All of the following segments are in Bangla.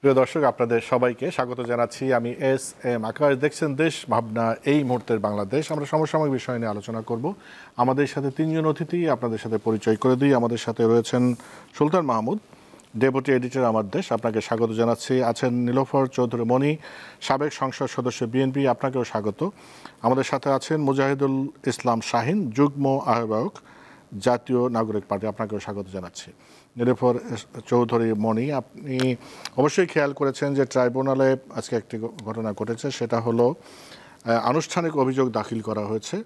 প্রিয় দর্শক, আপনাদের সবাইকে স্বাগত জানাচ্ছি। আমি এস এম আকাশ। দেখছেন দেশ ভাবনা, এই মুহূর্তের বাংলাদেশ। আমরা সমসাময়িক বিষয় নিয়ে আলোচনা করব। আমাদের সাথে তিনজন অতিথি, আপনাদের সাথে পরিচয় করে দিই। আমাদের সাথে রয়েছেন সুলতান মাহমুদ, ডেপুটি এডিটর আমার দেশ, আপনাকে স্বাগত জানাচ্ছি। আছেন নীলোফর চৌধুরী মনি, সাবেক সংসদ সদস্য বিএনপি, আপনাকেও স্বাগত। আমাদের সাথে আছেন মুজাহিদুল ইসলাম শাহিন, যুগ্ম আহ্বায়ক, জাতীয় নাগরিক পার্টি, আপনাকেও স্বাগত জানাচ্ছি। নীলোফর চৌধুরী মনি, আপনি অবশ্যই খেয়াল করেছেন যে ট্রাইব্যুনালে আজকে একটি ঘটনা ঘটেছে। সেটা হলো আনুষ্ঠানিক অভিযোগ দাখিল করা হয়েছে।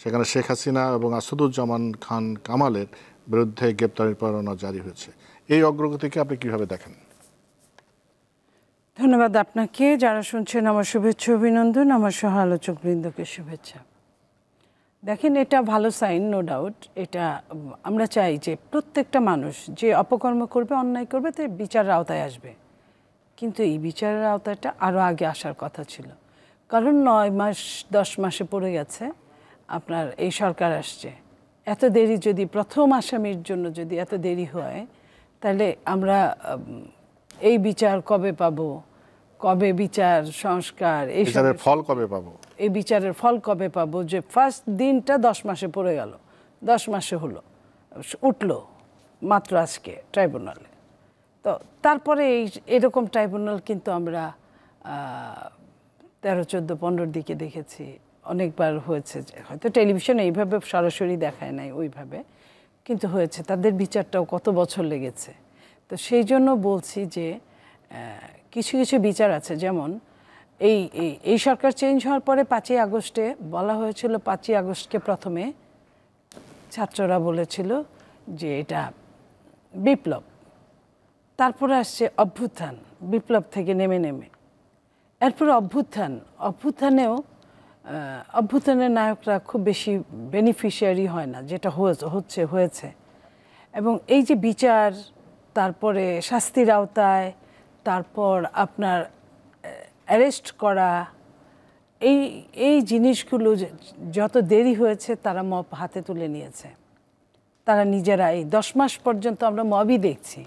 সেখানে শেখ হাসিনা এবং আসাদুজ্জামান খান কামালের বিরুদ্ধে গ্রেপ্তারি পরোয়ানা জারি হয়েছে। এই অগ্রগতিকে আপনি কিভাবে দেখেন? ধন্যবাদ আপনাকে। যারা শুনছেন আমার শুভেচ্ছা অভিনন্দন, আমার সহ আলোচক বৃন্দকে শুভেচ্ছা। দেখেন, এটা ভালো সাইন, নো ডাউট। এটা আমরা চাই যে প্রত্যেকটা মানুষ যে অপকর্ম করবে, অন্যায় করবে, তার বিচারের আওতায় আসবে। কিন্তু এই বিচারের আওতাটা আরও আগে আসার কথা ছিল। কারণ 9 মাস 10 মাসে পড়ে গেছে আপনার এই সরকার আসছে। এত দেরি যদি প্রথম আসামির জন্য যদি এত দেরি হয়, তাহলে আমরা এই বিচার কবে পাবো, কবে বিচার সংস্কার, এই বিচারের ফল কবে পাবো, এই বিচারের ফল কবে পাবো? যে ফার্স্ট দিনটা 10 মাসে পড়ে গেল, 10 মাসে হলো, উঠলো মাত্র আজকে ট্রাইব্যুনালে। তো তারপরে এরকম ট্রাইব্যুনাল কিন্তু আমরা 13, 14, 15 দিকে দেখেছি, অনেকবার হয়েছে। হয়তো টেলিভিশনে এইভাবে সরাসরি দেখায় নাই ওইভাবে, কিন্তু হয়েছে। তাদের বিচারটাও কত বছর লেগেছে। তো সেই জন্য বলছি যে কিছু কিছু বিচার আছে, যেমন এই সরকার চেঞ্জ হওয়ার পরে 5ই আগস্টে বলা হয়েছিল, 5ই আগস্টকে প্রথমে ছাত্ররা বলেছিল যে এটা বিপ্লব। তারপরে আসছে অভ্যুত্থান, বিপ্লব থেকে নেমে নেমে। এরপরে অভ্যুত্থানেও অভ্যুত্থানের নায়করা খুব বেশি বেনিফিশিয়ারি হয় না, যেটা হয়েছে। এবং এই যে বিচার, তারপরে শাস্তির আওতায়, তারপর আপনার অ্যারেস্ট করা, এই জিনিসগুলো যত দেরি হয়েছে, তারা মব হাতে তুলে নিয়েছে। তারা নিজেরা এই 10 মাস পর্যন্ত আমরা মবই দেখছি।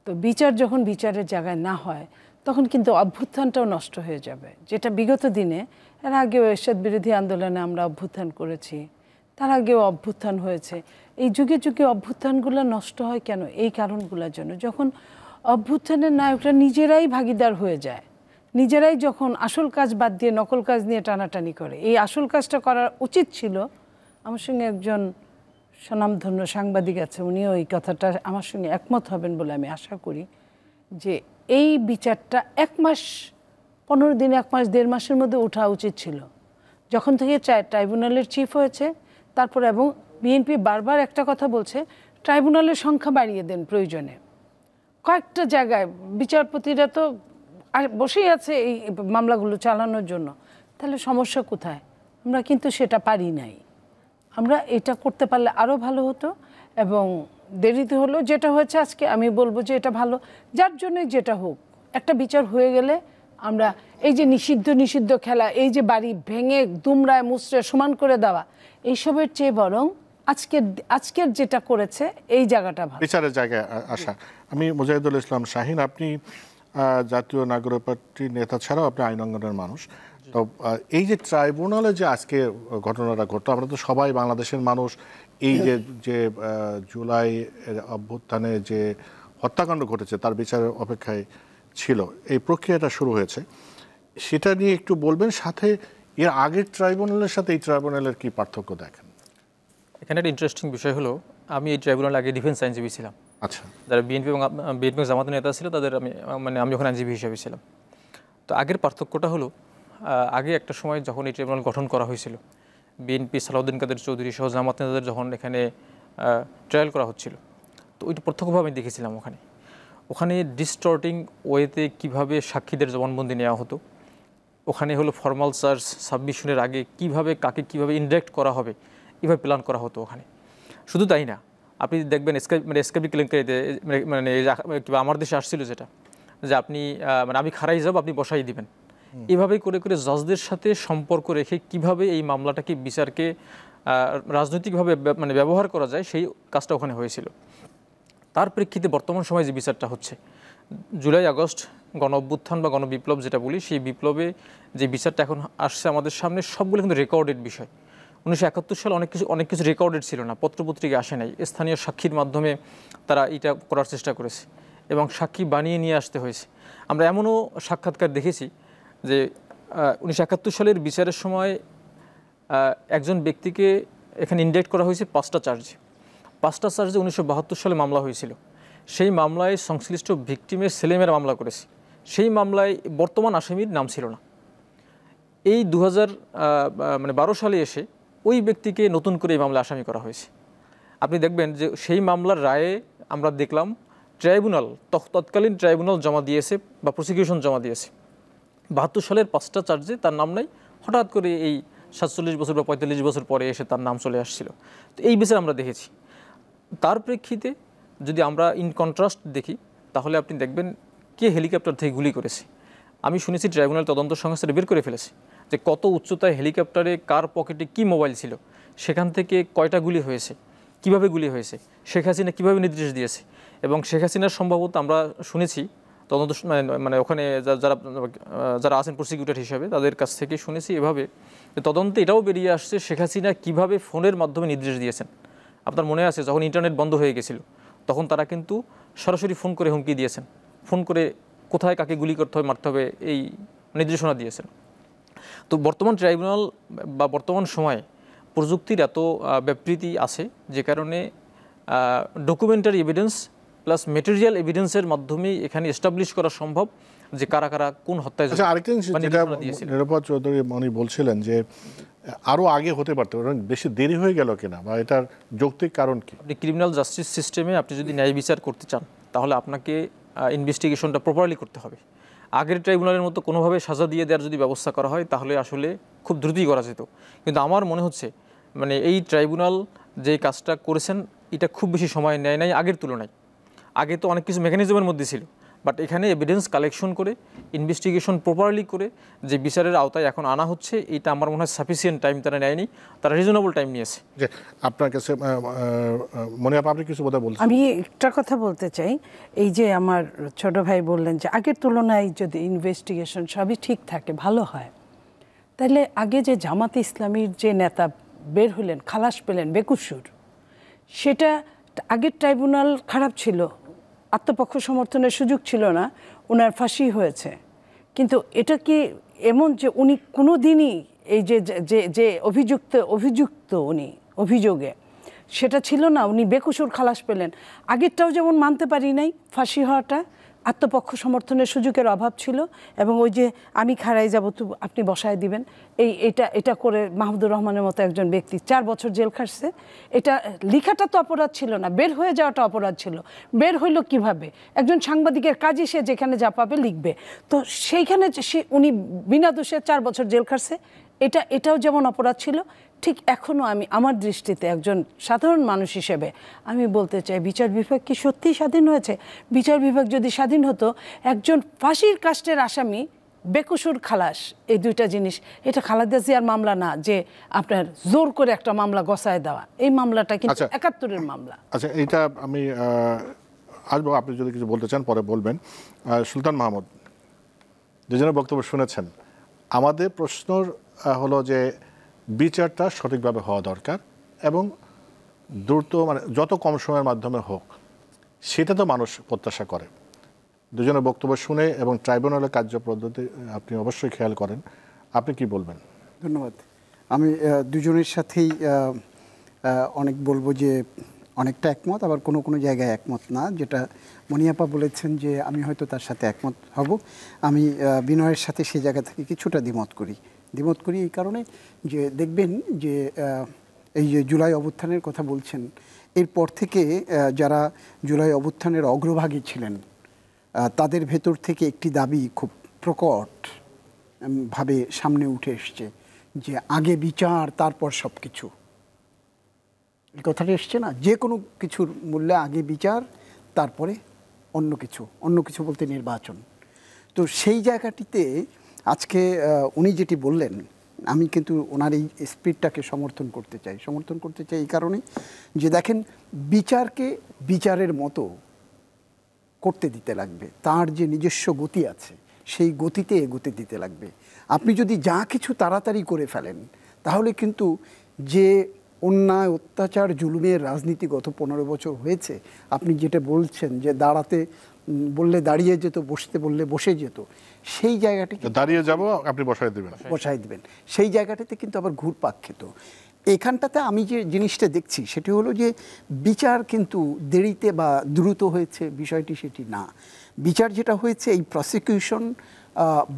তো বিচার যখন বিচারের জায়গায় না হয়, তখন কিন্তু অভ্যুত্থানটাও নষ্ট হয়ে যাবে। যেটা বিগত দিনে, এর আগেও এরশাদ বিরোধী আন্দোলনে আমরা অভ্যুত্থান করেছি, তার আগেও অভ্যুত্থান হয়েছে। এই যুগে যুগে অভ্যুত্থানগুলো নষ্ট হয় কেন? এই কারণগুলোর জন্য। যখন অভ্যুত্থানের নায়করা নিজেরাই ভাগিদার হয়ে যায়, নিজেরাই যখন আসল কাজ বাদ দিয়ে নকল কাজ নিয়ে টানাটানি করে। এই আসল কাজটা করা উচিত ছিল। আমার সঙ্গে একজন স্বনামধন্য সাংবাদিক আছে, উনিও এই কথাটা আমার সঙ্গে একমত হবেন বলে আমি আশা করি, যে এই বিচারটা 1 মাস 15 দিন, 1 মাস 1.5 মাসের মধ্যে ওঠা উচিত ছিল। যখন থেকে ট্রাইব্যুনালের চিফ হয়েছে, তারপর এবং বিএনপি বারবার একটা কথা বলছে, ট্রাইব্যুনালের সংখ্যা বাড়িয়ে দেন প্রয়োজনে। কয়েকটা জায়গায় বিচারপতিরা তো বসেই আছে এই মামলাগুলো চালানোর জন্য। তাহলে সমস্যা কোথায়? আমরা কিন্তু সেটা পারি নাই। আমরা এটা করতে পারলে আরও ভালো হতো। এবং দেরিতে হলো, যেটা হয়েছে আজকে, আমি বলবো যে এটা ভালো। যার জন্য যেটা হোক, একটা বিচার হয়ে গেলে আমরা এই যে নিষিদ্ধ খেলা, এই যে বাড়ি ভেঙে দুমড়ায় মুচড়ে সমান করে দেওয়া, এইসবের চেয়ে বরং আজকের যেটা করেছে এই জায়গাটা ভালো, বিচারের জায়গায় আসা। আমি মুজাহিদুল ইসলাম শাহিন, আপনি জাতীয় নাগরিক পার্টির নেতা ছাড়াও আপনি আইন অঙ্গনের মানুষ। তো এই যে ট্রাইব্যুনালে যে আজকে ঘটনাটা ঘটলো, আমরা তো সবাই বাংলাদেশের মানুষ। এই যে জুলাই অভ্যুত্থানে যে হত্যাকাণ্ড ঘটেছে, তার বিচারের অপেক্ষায় ছিল। এই প্রক্রিয়াটা শুরু হয়েছে, সেটা নিয়ে একটু বলবেন। সাথে এর আগের ট্রাইব্যুনালের সাথে এই ট্রাইব্যুনালের কি পার্থক্য দেখেন? এখানে একটা ইন্টারেস্টিং বিষয় হলো, আমি এই ট্রাইব্যুনাল আগে ডিফেন্স আইনজীবী ছিলাম। আচ্ছা। যারা বিএনপি এবং জামাতের নেতা ছিল, তাদের আমি যখন আইনজীবী হিসেবে ছিলাম। তো আগের পার্থক্যটা হলো, আগে একটা সময় যখন এই ট্রাইব্যুনাল গঠন করা হয়েছিল, বিএনপি সালাউদ্দিন কাদের চৌধুরী সহ জামাত নেতাদের যখন এখানে ট্রায়াল করা হচ্ছিল, তো ওইটা প্রত্যক্ষভাবে আমি দেখেছিলাম। ওখানে ডিস্টর্টিং ওয়েতে কীভাবে সাক্ষীদের জবানবন্দি নেওয়া হতো, ওখানে হলো ফর্মাল চার্জ সাবমিশনের আগে কিভাবে কাকে কীভাবে ইনডাইরেক্ট করা হবে, এভাবে প্ল্যান করা হতো ওখানে। শুধু তাই না, আপনি দেখবেন এসকেপি কেলেঙ্কারিতে আমার দেশে আসছিল যেটা, যে আপনি আমি খারাই যাব, আপনি বসাই দিবেন। এভাবে করে করে জজদের সাথে সম্পর্ক রেখে কিভাবে এই মামলাটাকে, বিচারকে রাজনৈতিকভাবে ব্যবহার করা যায়, সেই কাজটা ওখানে হয়েছিল। তার প্রেক্ষিতে বর্তমান সময়ে যে বিচারটা হচ্ছে, জুলাই আগস্ট গণ অভ্যুত্থান বা গণবিপ্লব যেটা বলি, সেই বিপ্লবে যে বিচারটা এখন আসছে আমাদের সামনে, সবগুলো কিন্তু রেকর্ডেড বিষয়। 1971 সালে অনেক কিছু রেকর্ডেড ছিল না, পত্রপত্রিকা আসে নাই, স্থানীয় সাক্ষীর মাধ্যমে তারা এটা করার চেষ্টা করেছে এবং সাক্ষী বানিয়ে নিয়ে আসতে হয়েছে। আমরা এমনও সাক্ষাৎকার দেখেছি যে 1971 সালের বিচারের সময় একজন ব্যক্তিকে এখানে ইন্ডাক্ট করা হয়েছে 5টা চার্জে। 5টা চার্জে 1972 সালে মামলা হয়েছিল। সেই মামলায় সংশ্লিষ্ট ভিকটিমের ছেলেমেয়েরা মামলা করেছে। সেই মামলায় বর্তমান আসামির নাম ছিল না। এই 2012 সালে এসে ওই ব্যক্তিকে নতুন করে এই মামলায় আসামি করা হয়েছে। আপনি দেখবেন যে সেই মামলার রায়ে আমরা দেখলাম ট্রাইব্যুনাল, তৎকালীন ট্রাইব্যুনাল জমা দিয়েছে বা প্রসিকিউশন জমা দিয়েছে 72 সালের 5টা চার্জে তার নাম নাই, হঠাৎ করে এই 47 বছর বা 45 বছর পরে এসে তার নাম চলে আসছিল। তো এই বিচার আমরা দেখেছি। তার প্রেক্ষিতে যদি আমরা ইন কন্ট্রাস্ট দেখি, তাহলে আপনি দেখবেন কে হেলিকপ্টার থেকে গুলি করেছে। আমি শুনেছি ট্রাইব্যুনাল তদন্ত সংস্থাটা বের করে ফেলেছে যে কত উচ্চতায় হেলিকপ্টারে কার পকেটে কি মোবাইল ছিল, সেখান থেকে কয়টা গুলি হয়েছে, কিভাবে গুলি হয়েছে, শেখ হাসিনা কীভাবে নির্দেশ দিয়েছে। এবং শেখ হাসিনার সম্ভবত আমরা শুনেছি তদন্ত মানে ওখানে যারা আছেন প্রসিকিউটর হিসাবে, তাদের কাছ থেকে শুনেছি এভাবে তদন্তে এটাও বেরিয়ে আসছে শেখ হাসিনা কীভাবে ফোনের মাধ্যমে নির্দেশ দিয়েছেন। আপনার মনে আছে যখন ইন্টারনেট বন্ধ হয়ে গেছিল, তখন তারা কিন্তু সরাসরি ফোন করে হুমকি দিয়েছেন, ফোন করে কোথায় কাকে গুলি করতে হবে, মারতে হবে, এই নির্দেশনা দিয়েছেন। তো বর্তমান ট্রাইব্যুনাল বা বর্তমান সময়ে প্রযুক্তির এত ব্যাপৃতি আছে, যে কারণে ডকুমেন্টারি এভিডেন্স প্লাস মেটেরিয়াল এভিডেন্সের মাধ্যমেই এখানে এস্টাবলিশ করা সম্ভব যে কারা কারা কোন হত্যায়। আচ্ছা, আরেকটা যেটা নিরাপদ চৌধুরী মনি বলছিলেন যে আরও আগে হতে পারতো, বেশি দেরি হয়ে গেল কিনা, বা এটার যৌক্তিক কারণ কি? আপনি ক্রিমিনাল জাস্টিস সিস্টেমে আপনি যদি ন্যায় বিচার করতে চান, তাহলে আপনাকে ইনভেস্টিগেশনটা প্রপারলি করতে হবে। আগের ট্রাইব্যুনালের মতো কোনোভাবে সাজা দিয়ে দেওয়ার যদি ব্যবস্থা করা হয়, তাহলে আসলে খুব দ্রুতই করা যেত। কিন্তু আমার মনে হচ্ছে মানে এই ট্রাইব্যুনাল যে কাজটা করেছেন, এটা খুব বেশি সময় নেয় নাই আগের তুলনায়। আগে তো অনেক কিছু মেকানিজমের মধ্যে ছিল, বাট এখানে এভিডেন্স কালেকশন করে ইনভেস্টিগেশন প্রপারলি করে যে বিচারের আওতায় এখন আনা হচ্ছে, এটা আমার মনে হয় সাফিসিয়েন্ট টাইম তারা নেয়নি, তারা রিজনেবল টাইম নিয়েছে। যে আপনার কাছে মনে আপনি কিছু কথা বলছেন। আমি একটা কথা বলতে চাই, এই যে আমার ছোট ভাই বললেন যে আগের তুলনায় যদি ইনভেস্টিগেশন সবই ঠিক থাকে, ভালো হয়, তাহলে আগে যে জামাতে ইসলামীর যে নেতা বের হলেন, খালাস পেলেন বেকসুর, সেটা আগের ট্রাইব্যুনাল খারাপ ছিল, আত্মপক্ষ সমর্থনের সুযোগ ছিল না, ওনার ফাঁসি হয়েছে। কিন্তু এটা কি এমন যে উনি কোনো দিনই এই যে যে যে অভিযুক্ত উনি অভিযোগে, সেটা ছিল না, উনি বেকসুর খালাস পেলেন। আগেরটাও যেমন মানতে পারি নাই, ফাঁসি হওয়াটা আত্মপক্ষ সমর্থনের সুযোগের অভাব ছিল, এবং ওই যে আমি খাড়াই যাব তো আপনি বসায় দিবেন, এটা করে মাহমুদুর রহমানের মতো একজন ব্যক্তি 4 বছর জেল খাটছে। এটা লেখাটা তো অপরাধ ছিল না, বের হয়ে যাওয়াটা অপরাধ ছিল। বের হইল কিভাবে? একজন সাংবাদিকের কাজই সে যেখানে যা পাবে লিখবে। তো সেইখানে উনি বিনা দোষে 4 বছর জেল খাটছে, এটাও যেমন অপরাধ ছিল, ঠিক এখনও আমি আমার দৃষ্টিতে একজন সাধারণ মানুষ হিসেবে আমি বলতে চাই, বিচার বিভাগ কি সত্যিই স্বাধীন হয়েছে? বিচার বিভাগ যদি স্বাধীন হতো, একজন ফাঁসির কাস্টের আসামি বেকসুর খালাস, এই দুইটা জিনিস, এটা খালেদা জিয়ার মামলা না যে আপনার জোর করে একটা মামলা গসায় দেওয়া, এই মামলাটা কিন্তু 71-এর মামলা। আচ্ছা, এইটা আমি আসবো, আপনি যদি কিছু বলতে চান পরে বলবেন। সুলতান মাহমুদ, দুজনের বক্তব্য শুনেছেন। আমাদের প্রশ্ন হলো যে বিচারটা সঠিকভাবে হওয়া দরকার এবং দ্রুত, মানে যত কম সময়ের মাধ্যমে হোক, সেটা তো মানুষ প্রত্যাশা করে। দুজনের বক্তব্য শুনে এবং ট্রাইব্যুনালের কার্যপদ্ধতি আপনি অবশ্যই খেয়াল করেন, আপনি কি বলবেন? ধন্যবাদ। আমি দুজনের সাথেই অনেক বলবো যে অনেকটা একমত, আবার কোনো কোনো জায়গায় একমত না। যেটা মনিয়াপা বলেছেন যে আমি হয়তো তার সাথে একমত হব, আমি বিনয়ের সাথে সেই জায়গা থেকে কিছুটা দ্বিমত করি এই কারণে যে দেখবেন যে এই যে জুলাই অভ্যুত্থানের কথা বলছেন, এরপর থেকে যারা জুলাই অভ্যুত্থানের অগ্রভাগী ছিলেন, তাদের ভেতর থেকে একটি দাবি খুব প্রকট ভাবে সামনে উঠে এসছে যে আগে বিচার তারপর সব কিছু। এই কথাটা এসছে না, যে কোনো কিছুর মূল্যে আগে বিচার তারপরে অন্য কিছু বলতে নির্বাচন। তো সেই জায়গাটিতে আজকে উনি যেটি বললেন, আমি কিন্তু ওনার এই স্পিরিটটাকে সমর্থন করতে চাই এই কারণে যে দেখেন, বিচারকে বিচারের মতো করতে দিতে লাগবে, তার যে নিজস্ব গতি আছে সেই গতিতে এগোতে দিতে লাগবে। আপনি যদি যা কিছু তাড়াতাড়ি করে ফেলেন তাহলে কিন্তু যে অন্যায় অত্যাচার জুলুমের রাজনীতি গত 15 বছর হয়েছে, আপনি যেটা বলছেন যে দাঁড়াতে বললে দাঁড়িয়ে যেত, বসতে বললে বসে যেত, সেই জায়গাটি দাঁড়িয়ে যাব আপনি বসায় দেবেন, বসাই দেবেন, সেই জায়গাটাতে কিন্তু আবার ঘুরপাক খেত। এখানটাতে আমি যে জিনিসটা দেখছি সেটি হলো যে বিচার কিন্তু দেরিতে বা দ্রুত হয়েছে বিষয়টি সেটি না। বিচার যেটা হয়েছে, এই প্রসিকিউশন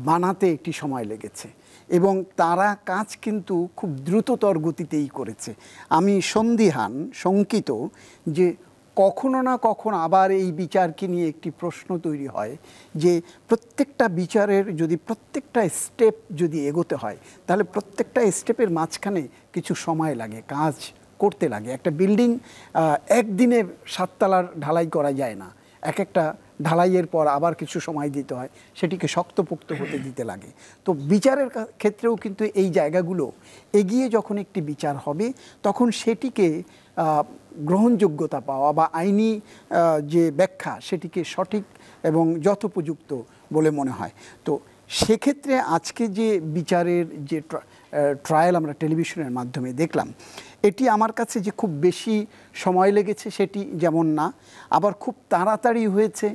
বানাতে একটি সময় লেগেছে এবং তারা কাজ কিন্তু খুব দ্রুততর গতিতেই করেছে। আমি সন্দিহান, শঙ্কিত যে কখনো না কখনো আবার এই বিচারকে নিয়ে একটি প্রশ্ন তৈরি হয় যে প্রত্যেকটা বিচারের যদি প্রত্যেকটা স্টেপ যদি এগোতে হয় তাহলে প্রত্যেকটা স্টেপের মাঝখানে কিছু সময় লাগে, কাজ করতে লাগে। একটা বিল্ডিং একদিনে 7 তলার ঢালাই করা যায় না, এক একটা ঢালাইয়ের পর আবার কিছু সময় দিতে হয়, সেটিকে শক্তপোক্ত হতে দিতে লাগে। তো বিচারের ক্ষেত্রেও কিন্তু এই জায়গাগুলো এগিয়ে যখন একটি বিচার হবে তখন সেটিকে গ্রহণযোগ্যতা পাওয়া বা আইনি যে ব্যাখ্যা সেটিকে সঠিক এবং যথোপযুক্ত বলে মনে হয়। তো সেক্ষেত্রে আজকে যে বিচারের যে ট্রায়াল আমরা টেলিভিশনের মাধ্যমে দেখলাম, এটি আমার কাছে যে খুব বেশি সময় লেগেছে সেটি যেমন না, আবার খুব তাড়াতাড়ি হয়েছে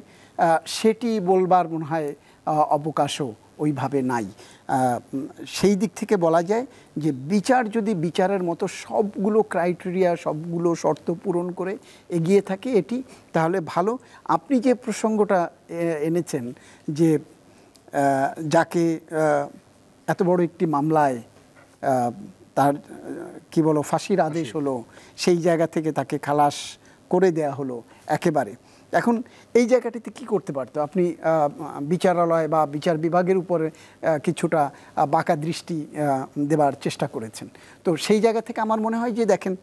সেটি বলবার মনে হয় অবকাশও ওইভাবে নাই। সেই দিক থেকে বলা যায় যে বিচার যদি বিচারের মতো সবগুলো ক্রাইটেরিয়া, সবগুলো শর্ত পূরণ করে এগিয়ে থাকে এটি, তাহলে ভালো। আপনি যে প্রসঙ্গটা এনেছেন যে যাকে এত বড় একটি মামলায় তার কি বলো ফাঁসির আদেশ হলো, সেই জায়গা থেকে তাকে খালাস করে দেয়া হলো একেবারে। এখন এই জায়গাটিতে কি করতে পারতো? আপনি বিচারালয় বা বিচার বিভাগের উপরে কিছুটা বাঁকা দৃষ্টি দেবার চেষ্টা করেছেন। তো সেই জায়গা থেকে আমার মনে হয় যে দেখেন,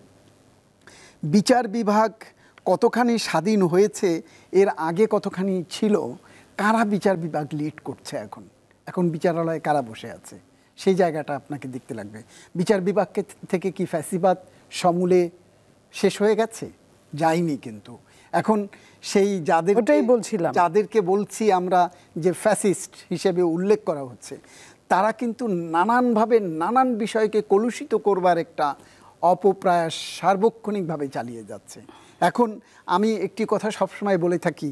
বিচার বিভাগ কতখানি স্বাধীন হয়েছে, এর আগে কতখানি ছিল, কারা বিচার বিভাগ লিড করছে, এখন বিচারালয়ে কারা বসে আছে, সেই জায়গাটা আপনাকে দেখতে লাগবে। বিচার বিভাগ থেকে কি ফ্যাসিবাদ সমূলে শেষ হয়ে গেছে? যায়নি। কিন্তু এখন সেই যাদেরকে বলছি আমরা যে ফ্যাসিস্ট হিসেবে উল্লেখ করা হচ্ছে, তারা কিন্তু নানানভাবে নানান বিষয়কে কলুষিত করবার একটা অপপ্রয়াস সার্বক্ষণিকভাবে চালিয়ে যাচ্ছে। এখন আমি একটি কথা সবসময় বলে থাকি,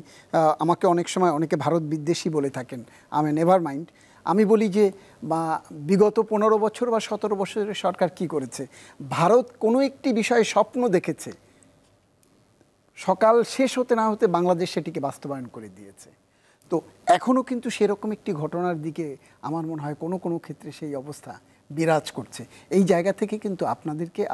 আমাকে অনেক সময় অনেকে ভারত বিদ্বেষী বলে থাকেন, আমি নেভার মাইন্ড। আমি বলি যে বিগত 15 বছর বা 17 বছরের সরকার কি করেছে, ভারত কোনো একটি বিষয়ে স্বপ্ন দেখেছে, সকাল শেষ হতে না হতে বাংলাদেশ সেটিকে বাস্তবায়ন করে দিয়েছে। তো এখনও কিন্তু সেরকম একটি ঘটনার দিকে আমার মনে হয় কোনো কোনো ক্ষেত্রে সেই অবস্থা বিরাজ করছে। এই জায়গা থেকে কিন্তু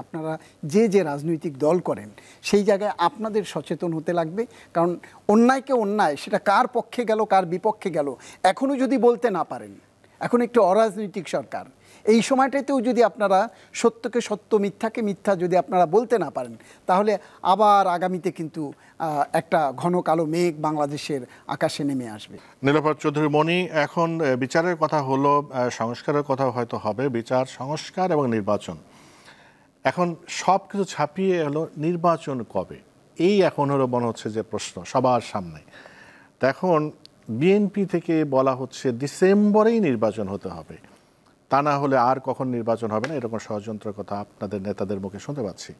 আপনারা যে রাজনৈতিক দল করেন সেই জায়গায় আপনাদের সচেতন হতে লাগবে। কারণ অন্যায়কে অন্যায়, সেটা কার পক্ষে গেল কার বিপক্ষে গেল এখনও যদি বলতে না পারেন, এখন একটি অরাজনৈতিক সরকার, এই সময়টাতেও যদি আপনারা সত্যকে সত্য, মিথ্যাকে মিথ্যা যদি আপনারা বলতে না পারেন, তাহলে আবার আগামীতে কিন্তু একটা ঘন কালো মেঘ বাংলাদেশের আকাশে নেমে আসবে। নীলোফার চৌধুরী মনি, এখন বিচারের কথা হলো, সংস্কারের কথা হয়তো হবে, বিচার, সংস্কার এবং নির্বাচন, এখন সব কিছু ছাপিয়ে এলো নির্বাচন কবে, এই এখন হলো মনে হচ্ছে যে প্রশ্ন সবার সামনে। তো এখন বিএনপি থেকে বলা হচ্ছে ডিসেম্বরেই নির্বাচন হতে হবে, তা না হলে আর কখন নির্বাচন হবে না, এরকম ষড়যন্ত্রের কথা আপনাদের নেতাদের মুখে শুনতে পাচ্ছি।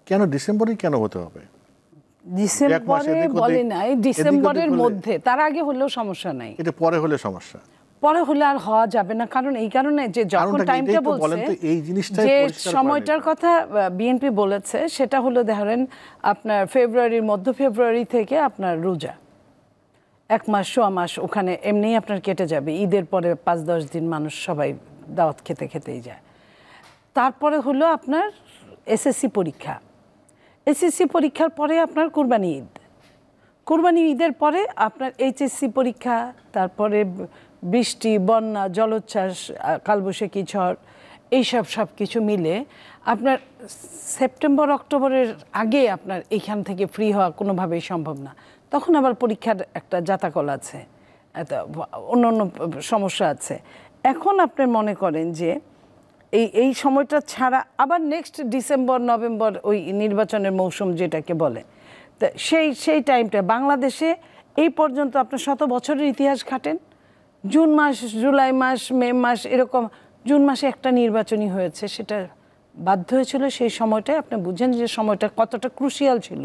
কেন ডিসেম্বরেই কেন হতে হবে? ডিসেম্বরে বলে নাই, ডিসেম্বরের মধ্যে, তার আগে হলেও সমস্যা নাই, এটা পরে হলে সমস্যা, পরে হলে আর হওয়া যাবে না। কারণ এই কারণে যে যখন টাইমটা বলছে, যে সময়টার কথা বিএনপি বলেছে, সেটা হলো ধরেন আপনার ফেব্রুয়ারির মধ্য ফেব্রুয়ারি থেকে আপনার রোজা 1 মাস 1.5 মাস ওখানে এমনিই আপনার কেটে যাবে। ঈদের পরে 5-10 দিন মানুষ সবাই দাওয়াত খেতেই যায়। তারপরে হলো আপনার এসএসসি পরীক্ষা, এসএসসি পরীক্ষার পরে আপনার কুরবানি ঈদের পরে আপনার এইচএসসি পরীক্ষা, তারপরে বৃষ্টি, বন্যা, জলোচ্ছ্বাস, কালবৈশাখী ঝড়, এইসব সব কিছু মিলে আপনার সেপ্টেম্বর অক্টোবরের আগে আপনার এইখান থেকে ফ্রি হওয়া কোনোভাবেই সম্ভব না। তখন আবার পরীক্ষার একটা জাতাকল আছে, অন্য সমস্যা আছে। এখন আপনি মনে করেন যে এই সময়টা ছাড়া আবার নেক্সট ডিসেম্বর নভেম্বর ওই নির্বাচনের মৌসুম যেটাকে বলে, তা সেই টাইমটা বাংলাদেশে এই পর্যন্ত আপনার 100 বছরের ইতিহাস ঘাটেন, জুন মাস, জুলাই মাস, মে মাস, এরকম জুন মাসে একটা নির্বাচনই হয়েছে, সেটা বাধ্য হয়েছিল সেই সময়টায়। আপনি বুঝেন যে সময়টা কতটা ক্রুশিয়াল ছিল,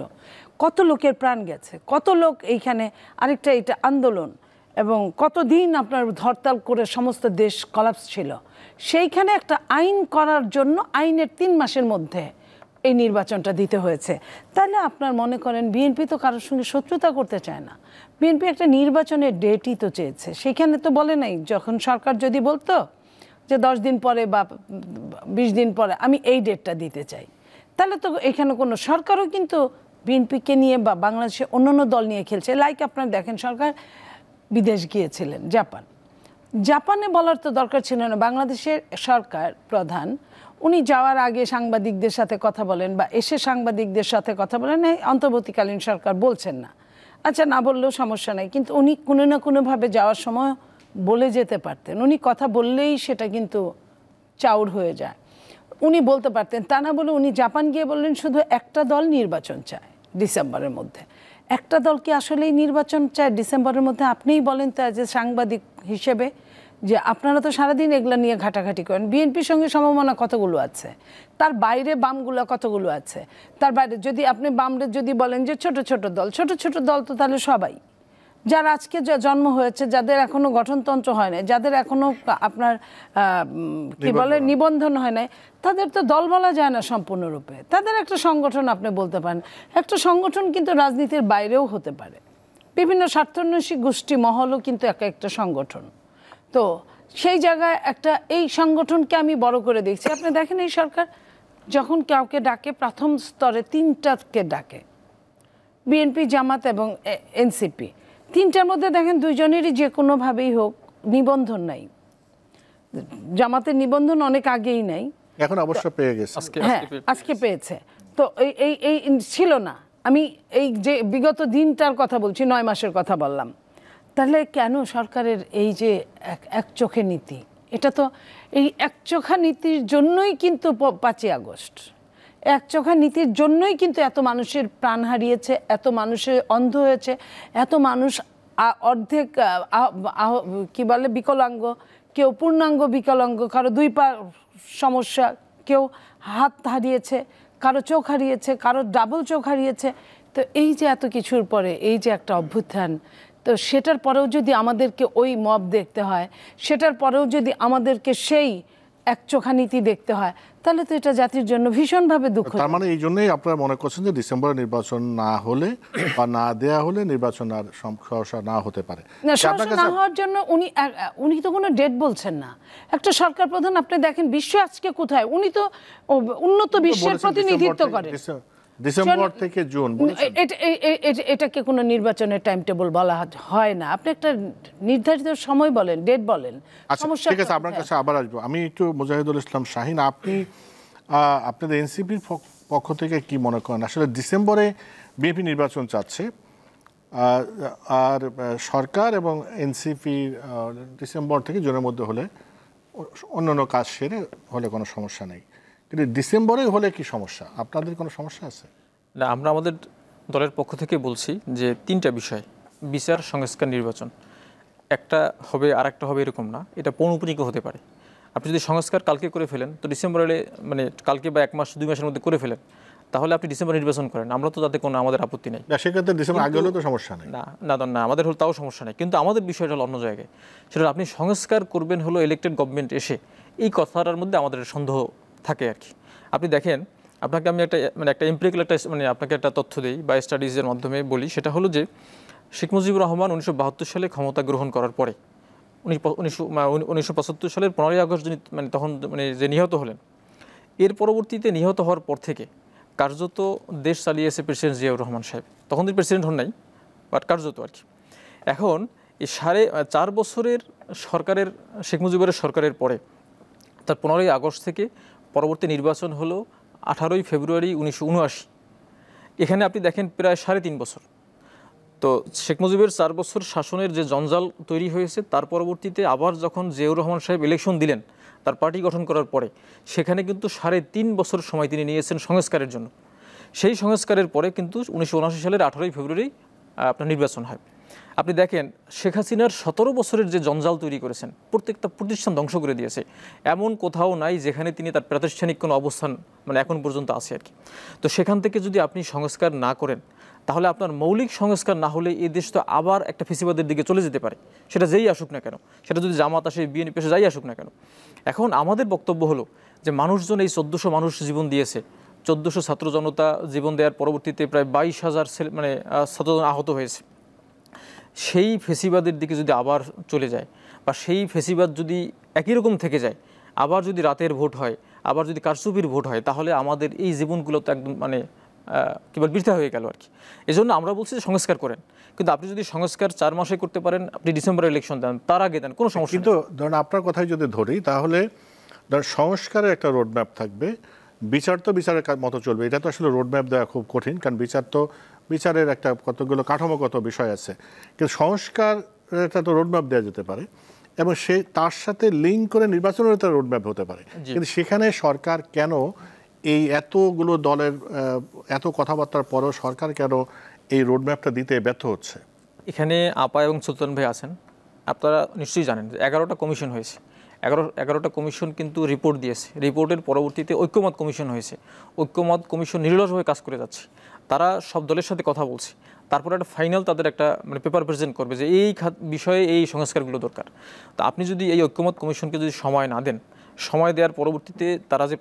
কত লোকের প্রাণ গেছে, কত লোক এইখানে, আরেকটা এটা আন্দোলন, এবং কতদিন আপনার হরতাল করে সমস্ত দেশ কলাপস ছিল। সেইখানে একটা আইন করার জন্য আইনের 3 মাসের মধ্যে এই নির্বাচনটা দিতে হয়েছে। তাহলে আপনার মনে করেন বিএনপি তো কারোর সঙ্গে শত্রুতা করতে চায় না, বিএনপি একটা নির্বাচনের ডেটই তো চেয়েছে। সেখানে তো বলে নাই, যখন সরকার যদি বলতো যে 10 দিন পরে বা 20 দিন পরে আমি এই ডেটটা দিতে চাই, তাহলে তো এখানে কোনো সরকারও কিন্তু বিএনপিকে নিয়ে বা বাংলাদেশে অন্যান্য দল নিয়ে খেলছে। লাইক আপনার দেখেন, সরকার বিদেশ গিয়েছিলেন, জাপানে বলার তো দরকার ছিল না। বাংলাদেশের সরকার প্রধান উনি যাওয়ার আগে সাংবাদিকদের সাথে কথা বলেন বা এসে সাংবাদিকদের সাথে কথা বলেন, এই অন্তর্বর্তীকালীন সরকার বলছেন না, আচ্ছা না বললেও সমস্যা নাই, কিন্তু উনি কোনো না কোনোভাবে যাওয়ার সময় বলে যেতে পারতেন। উনি কথা বললেই সেটা কিন্তু চাউর হয়ে যায়, উনি বলতে পারতেন। তা না বলে উনি জাপান গিয়ে বললেন শুধু একটা দল নির্বাচন চায় ডিসেম্বরের মধ্যে। একটা দল কি আসলেই নির্বাচন চায় ডিসেম্বরের মধ্যে? আপনিই বলেন তো যে সাংবাদিক হিসেবে, যে আপনারা তো সারাদিন এগুলা নিয়ে ঘাটাঘাটি করেন, বিএনপির সঙ্গে সমমনা কতগুলো আছে, তার বাইরে বামগুলো কতগুলো আছে, তার বাইরে যদি আপনি বামদের যদি বলেন যে ছোট ছোট দল তো তাহলে সবাই যারা আজকে জন্ম হয়েছে, যাদের এখনো গঠনতন্ত্র হয় নাই, যাদের এখনো আপনার কি বলে নিবন্ধন হয় নাই, তাদের তো দল বলা যায় না সম্পূর্ণরূপে। তাদের একটা সংগঠন আপনি বলতে পারেন। একটা সংগঠন কিন্তু রাজনীতির বাইরেও হতে পারে, বিভিন্ন স্বার্থান্বেষী গোষ্ঠী মহলও কিন্তু একটা সংগঠন। তো সেই জায়গায় একটা এই সংগঠনকে আমি বড় করে দেখছি। আপনি দেখেন এই সরকার যখন কাউকে ডাকে, প্রথম স্তরে 3টাকে ডাকে, বিএনপি, জামাত এবং এনসিপি। 3টার মধ্যে দেখেন 2জনেরই যে কোনোভাবেই হোক নিবন্ধন নাই। জামাতের নিবন্ধন অনেক আগেই নাই, এখন অবশ্য পেয়ে গেছে। হ্যাঁ আজকে পেয়েছে। তো এই ছিল না। আমি এই যে বিগত দিনটার কথা বলছি, 9 মাসের কথা বললাম। তাহলে কেন সরকারের এই যে এক চোখে নীতি, এটা তো এই একচোখা নীতির জন্যই কিন্তু 5ই আগস্ট, একচোখা নীতির জন্যই কিন্তু এত মানুষের প্রাণ হারিয়েছে, এত মানুষের অন্ধ হয়েছে, এত মানুষ অর্ধেক কি বলে বিকলাঙ্গ, কেউ পূর্ণাঙ্গ বিকলাঙ্গ, কারো 2 পা সমস্যা, কেউ হাত হারিয়েছে, কারো চোখ হারিয়েছে, কারো ডাবল চোখ হারিয়েছে। তো এই যে এত কিছুর পরে এই যে একটা অভ্যুত্থান, তো সেটার পরেও যদি আমাদেরকে ওই মব দেখতে হয়, সেটার পরেও যদি আমাদেরকে সেই একচোখা নীতি দেখতে হয়, তাহলে তো এটা জাতির জন্য ভীষণভাবে দুঃখ। তার মানে এই জন্যই আপনারা মনে করছেন যে ডিসেম্বরে নির্বাচন না হলে বা না দেয়া হলে নির্বাচন আর সহসা না হতে পারে না, সহসা না হওয়ার জন্য উনি তো কোনো ডেট বলছেন না। একটা সরকার প্রধান আপনি দেখেন বিশ্ব আজকে কোথায়, উনি তো উন্নত বিশ্বের প্রতিনিধিত্ব করেন। ডিসেম্বর থেকে জুন এটাকে কোনো নির্বাচনের টাইম টেবল বলা হয় না। আপনি একটা নির্ধারিত সময় বলেন, ডেট বলেন। সমস্যা ঠিক আছে, আপনার কাছে আবার আসবো। আমি একটু মুজাহিদুল ইসলাম শাহিন, আপনি আপনাদের এনসিপির পক্ষ থেকে কি মনে করেন, আসলে ডিসেম্বরে বিএনপি নির্বাচন চাচ্ছে, আর সরকার এবং এনসিপি ডিসেম্বর থেকে জুনের মধ্যে হলে অন্যান্য কাজ সেরে হলে কোনো সমস্যা নেই, কিন্তু ডিসেম্বরে হলে কি সমস্যা? আপনাদের কোনো সমস্যা আছে? না, আমরা আমাদের দলের পক্ষ থেকে বলছি যে 3টা বিষয়, বিচার, সংস্কার, নির্বাচন, একটা হবে আর একটা হবে এরকম না, এটা পৌনপুনিকও হতে পারে। আপনি যদি সংস্কার কালকে করে ফেলেন, তো ডিসেম্বরে মানে কালকে বা 1 মাস 2 মাসের মধ্যে করে ফেলেন, তাহলে আপনি ডিসেম্বর নির্বাচন করেন, আমরা তো তাতে কোনো আমাদের আপত্তি নেই। সেক্ষেত্রে ডিসেম্বর আগে হলেও তো সমস্যা নেই। না আমাদের হল তাও সমস্যা নেই, কিন্তু আমাদের বিষয়টা হলো অন্য জায়গায়। সেটা আপনি সংস্কার করবেন হলো ইলেকটেড গভর্নমেন্ট এসে, এই কথাটার মধ্যে আমাদের সন্দেহ থাকে আর কি। আপনি দেখেন, আপনাকে আমি একটা এমপিরিক্যাল আপনাকে একটা তথ্য দিই বা স্টাডিজের মাধ্যমে বলি, সেটা হলো যে শেখ মুজিবুর রহমান 1972 সালে ক্ষমতা গ্রহণ করার পরে 1975 সালের 15ই আগস্ট তখন যে নিহত হলেন, এর পরবর্তীতে নিহত হওয়ার পর থেকে কার্যত দেশ চালিয়েছে প্রেসিডেন্ট জিয়াউর রহমান সাহেব। তখন তিনি প্রেসিডেন্ট হন নাই, বাট কার্যত আর কি। এখন এই 4.5 বছরের সরকারের, শেখ মুজিবের সরকারের পরে তার 15ই আগস্ট থেকে পরবর্তী নির্বাচন হলো 18ই ফেব্রুয়ারি 1979। এখানে আপনি দেখেন প্রায় 3.5 বছর। তো শেখ মুজিবের 4 বছর শাসনের যে জঞ্জাল তৈরি হয়েছে, তার পরবর্তীতে আবার যখন জিয়াউর রহমান সাহেব ইলেকশন দিলেন তার পার্টি গঠন করার পরে, সেখানে কিন্তু 3.5 বছর সময় তিনি নিয়েছেন সংস্কারের জন্য। সেই সংস্কারের পরে কিন্তু 1979 সালের 18ই ফেব্রুয়ারি আপনার নির্বাচন হয়। আপনি দেখেন শেখ হাসিনার 17 বছরের যে জঞ্জাল তৈরি করেছেন, প্রত্যেকটা প্রতিষ্ঠান ধ্বংস করে দিয়েছে, এমন কোথাও নাই যেখানে তিনি তার প্রাতিষ্ঠানিক কোনো অবস্থান মানে এখন পর্যন্ত আছে আর কি। তো সেখান থেকে যদি আপনি সংস্কার না করেন, তাহলে আপনার মৌলিক সংস্কার না হলে এই দেশ তো আবার একটা ফেসিবাদের দিকে চলে যেতে পারে, সেটা যেই আসুক না কেন, সেটা যদি জামাত আসে, বিএনপি আসে, যাই আসুক না কেন। এখন আমাদের বক্তব্য হলো যে মানুষজন এই 1400 মানুষ জীবন দিয়েছে, 1400 ছাত্র জনতা জীবন দেওয়ার পরবর্তীতে প্রায় 22,000 ছাত্রজন আহত হয়েছে। সেই ফেসিবাদের দিকে যদি আবার চলে যায়, বা সেই ফেসিবাদ যদি একই রকম থেকে যায়, আবার যদি রাতের ভোট হয়, আবার যদি কারচুপির ভোট হয়, তাহলে আমাদের এই জীবনগুলো তো একদম মানে কেবল বৃথা হয়ে গেল আর কি। এজন্য আমরা বলছি যে সংস্কার করেন, কিন্তু আপনি যদি সংস্কার 4 মাসে করতে পারেন, আপনি ডিসেম্বরে ইলেকশন দেন, তার আগে দেন, কোনো সমস্যা নেই। কিন্তু ধরুন আপনার কথাই যদি ধরি, তাহলে ধরুন সংস্কারের একটা রোডম্যাপ থাকবে, বিচার তো বিচারের মতো চলবে। এটা তো আসলে রোডম্যাপ দেওয়া খুব কঠিন, কারণ বিচারের একটা কতগুলো কাঠামোগত বিষয় আছে, কিন্তু সংস্কারের একটা তো রোডম্যাপ দেওয়া যেতে পারে, এবং তার সাথে লিঙ্ক করে নির্বাচনের একটা রোডম্যাপ হতে পারে। কিন্তু সেখানে সরকার কেন এই এতগুলো দলের এত কথাবার্তার পরেও সরকার কেন এই রোডম্যাপটা দিতে ব্যর্থ হচ্ছে? এখানে আপা এবং সুলতান ভাই আছেন, আপনারা নিশ্চয়ই জানেন যে 11টা কমিশন হয়েছে। 11টা কমিশন কিন্তু রিপোর্ট দিয়েছে, রিপোর্টের পরবর্তীতে ঐক্যমত কমিশন হয়েছে। ঐক্যমত কমিশন নিরলসভাবে কাজ করে যাচ্ছে, তারা সব দলের সাথে কথা বলছে, তারপরে একটা ফাইনাল তাদের একটা মানে পেপার প্রেজেন্ট করবে যে এই বিষয়ে এই সংস্কারগুলো দরকার। তো আপনি যদি এই ঐক্যমত কমিশনকে যদি সময় না দেন, সময় দেওয়ার পরবর্তীতে তারা যে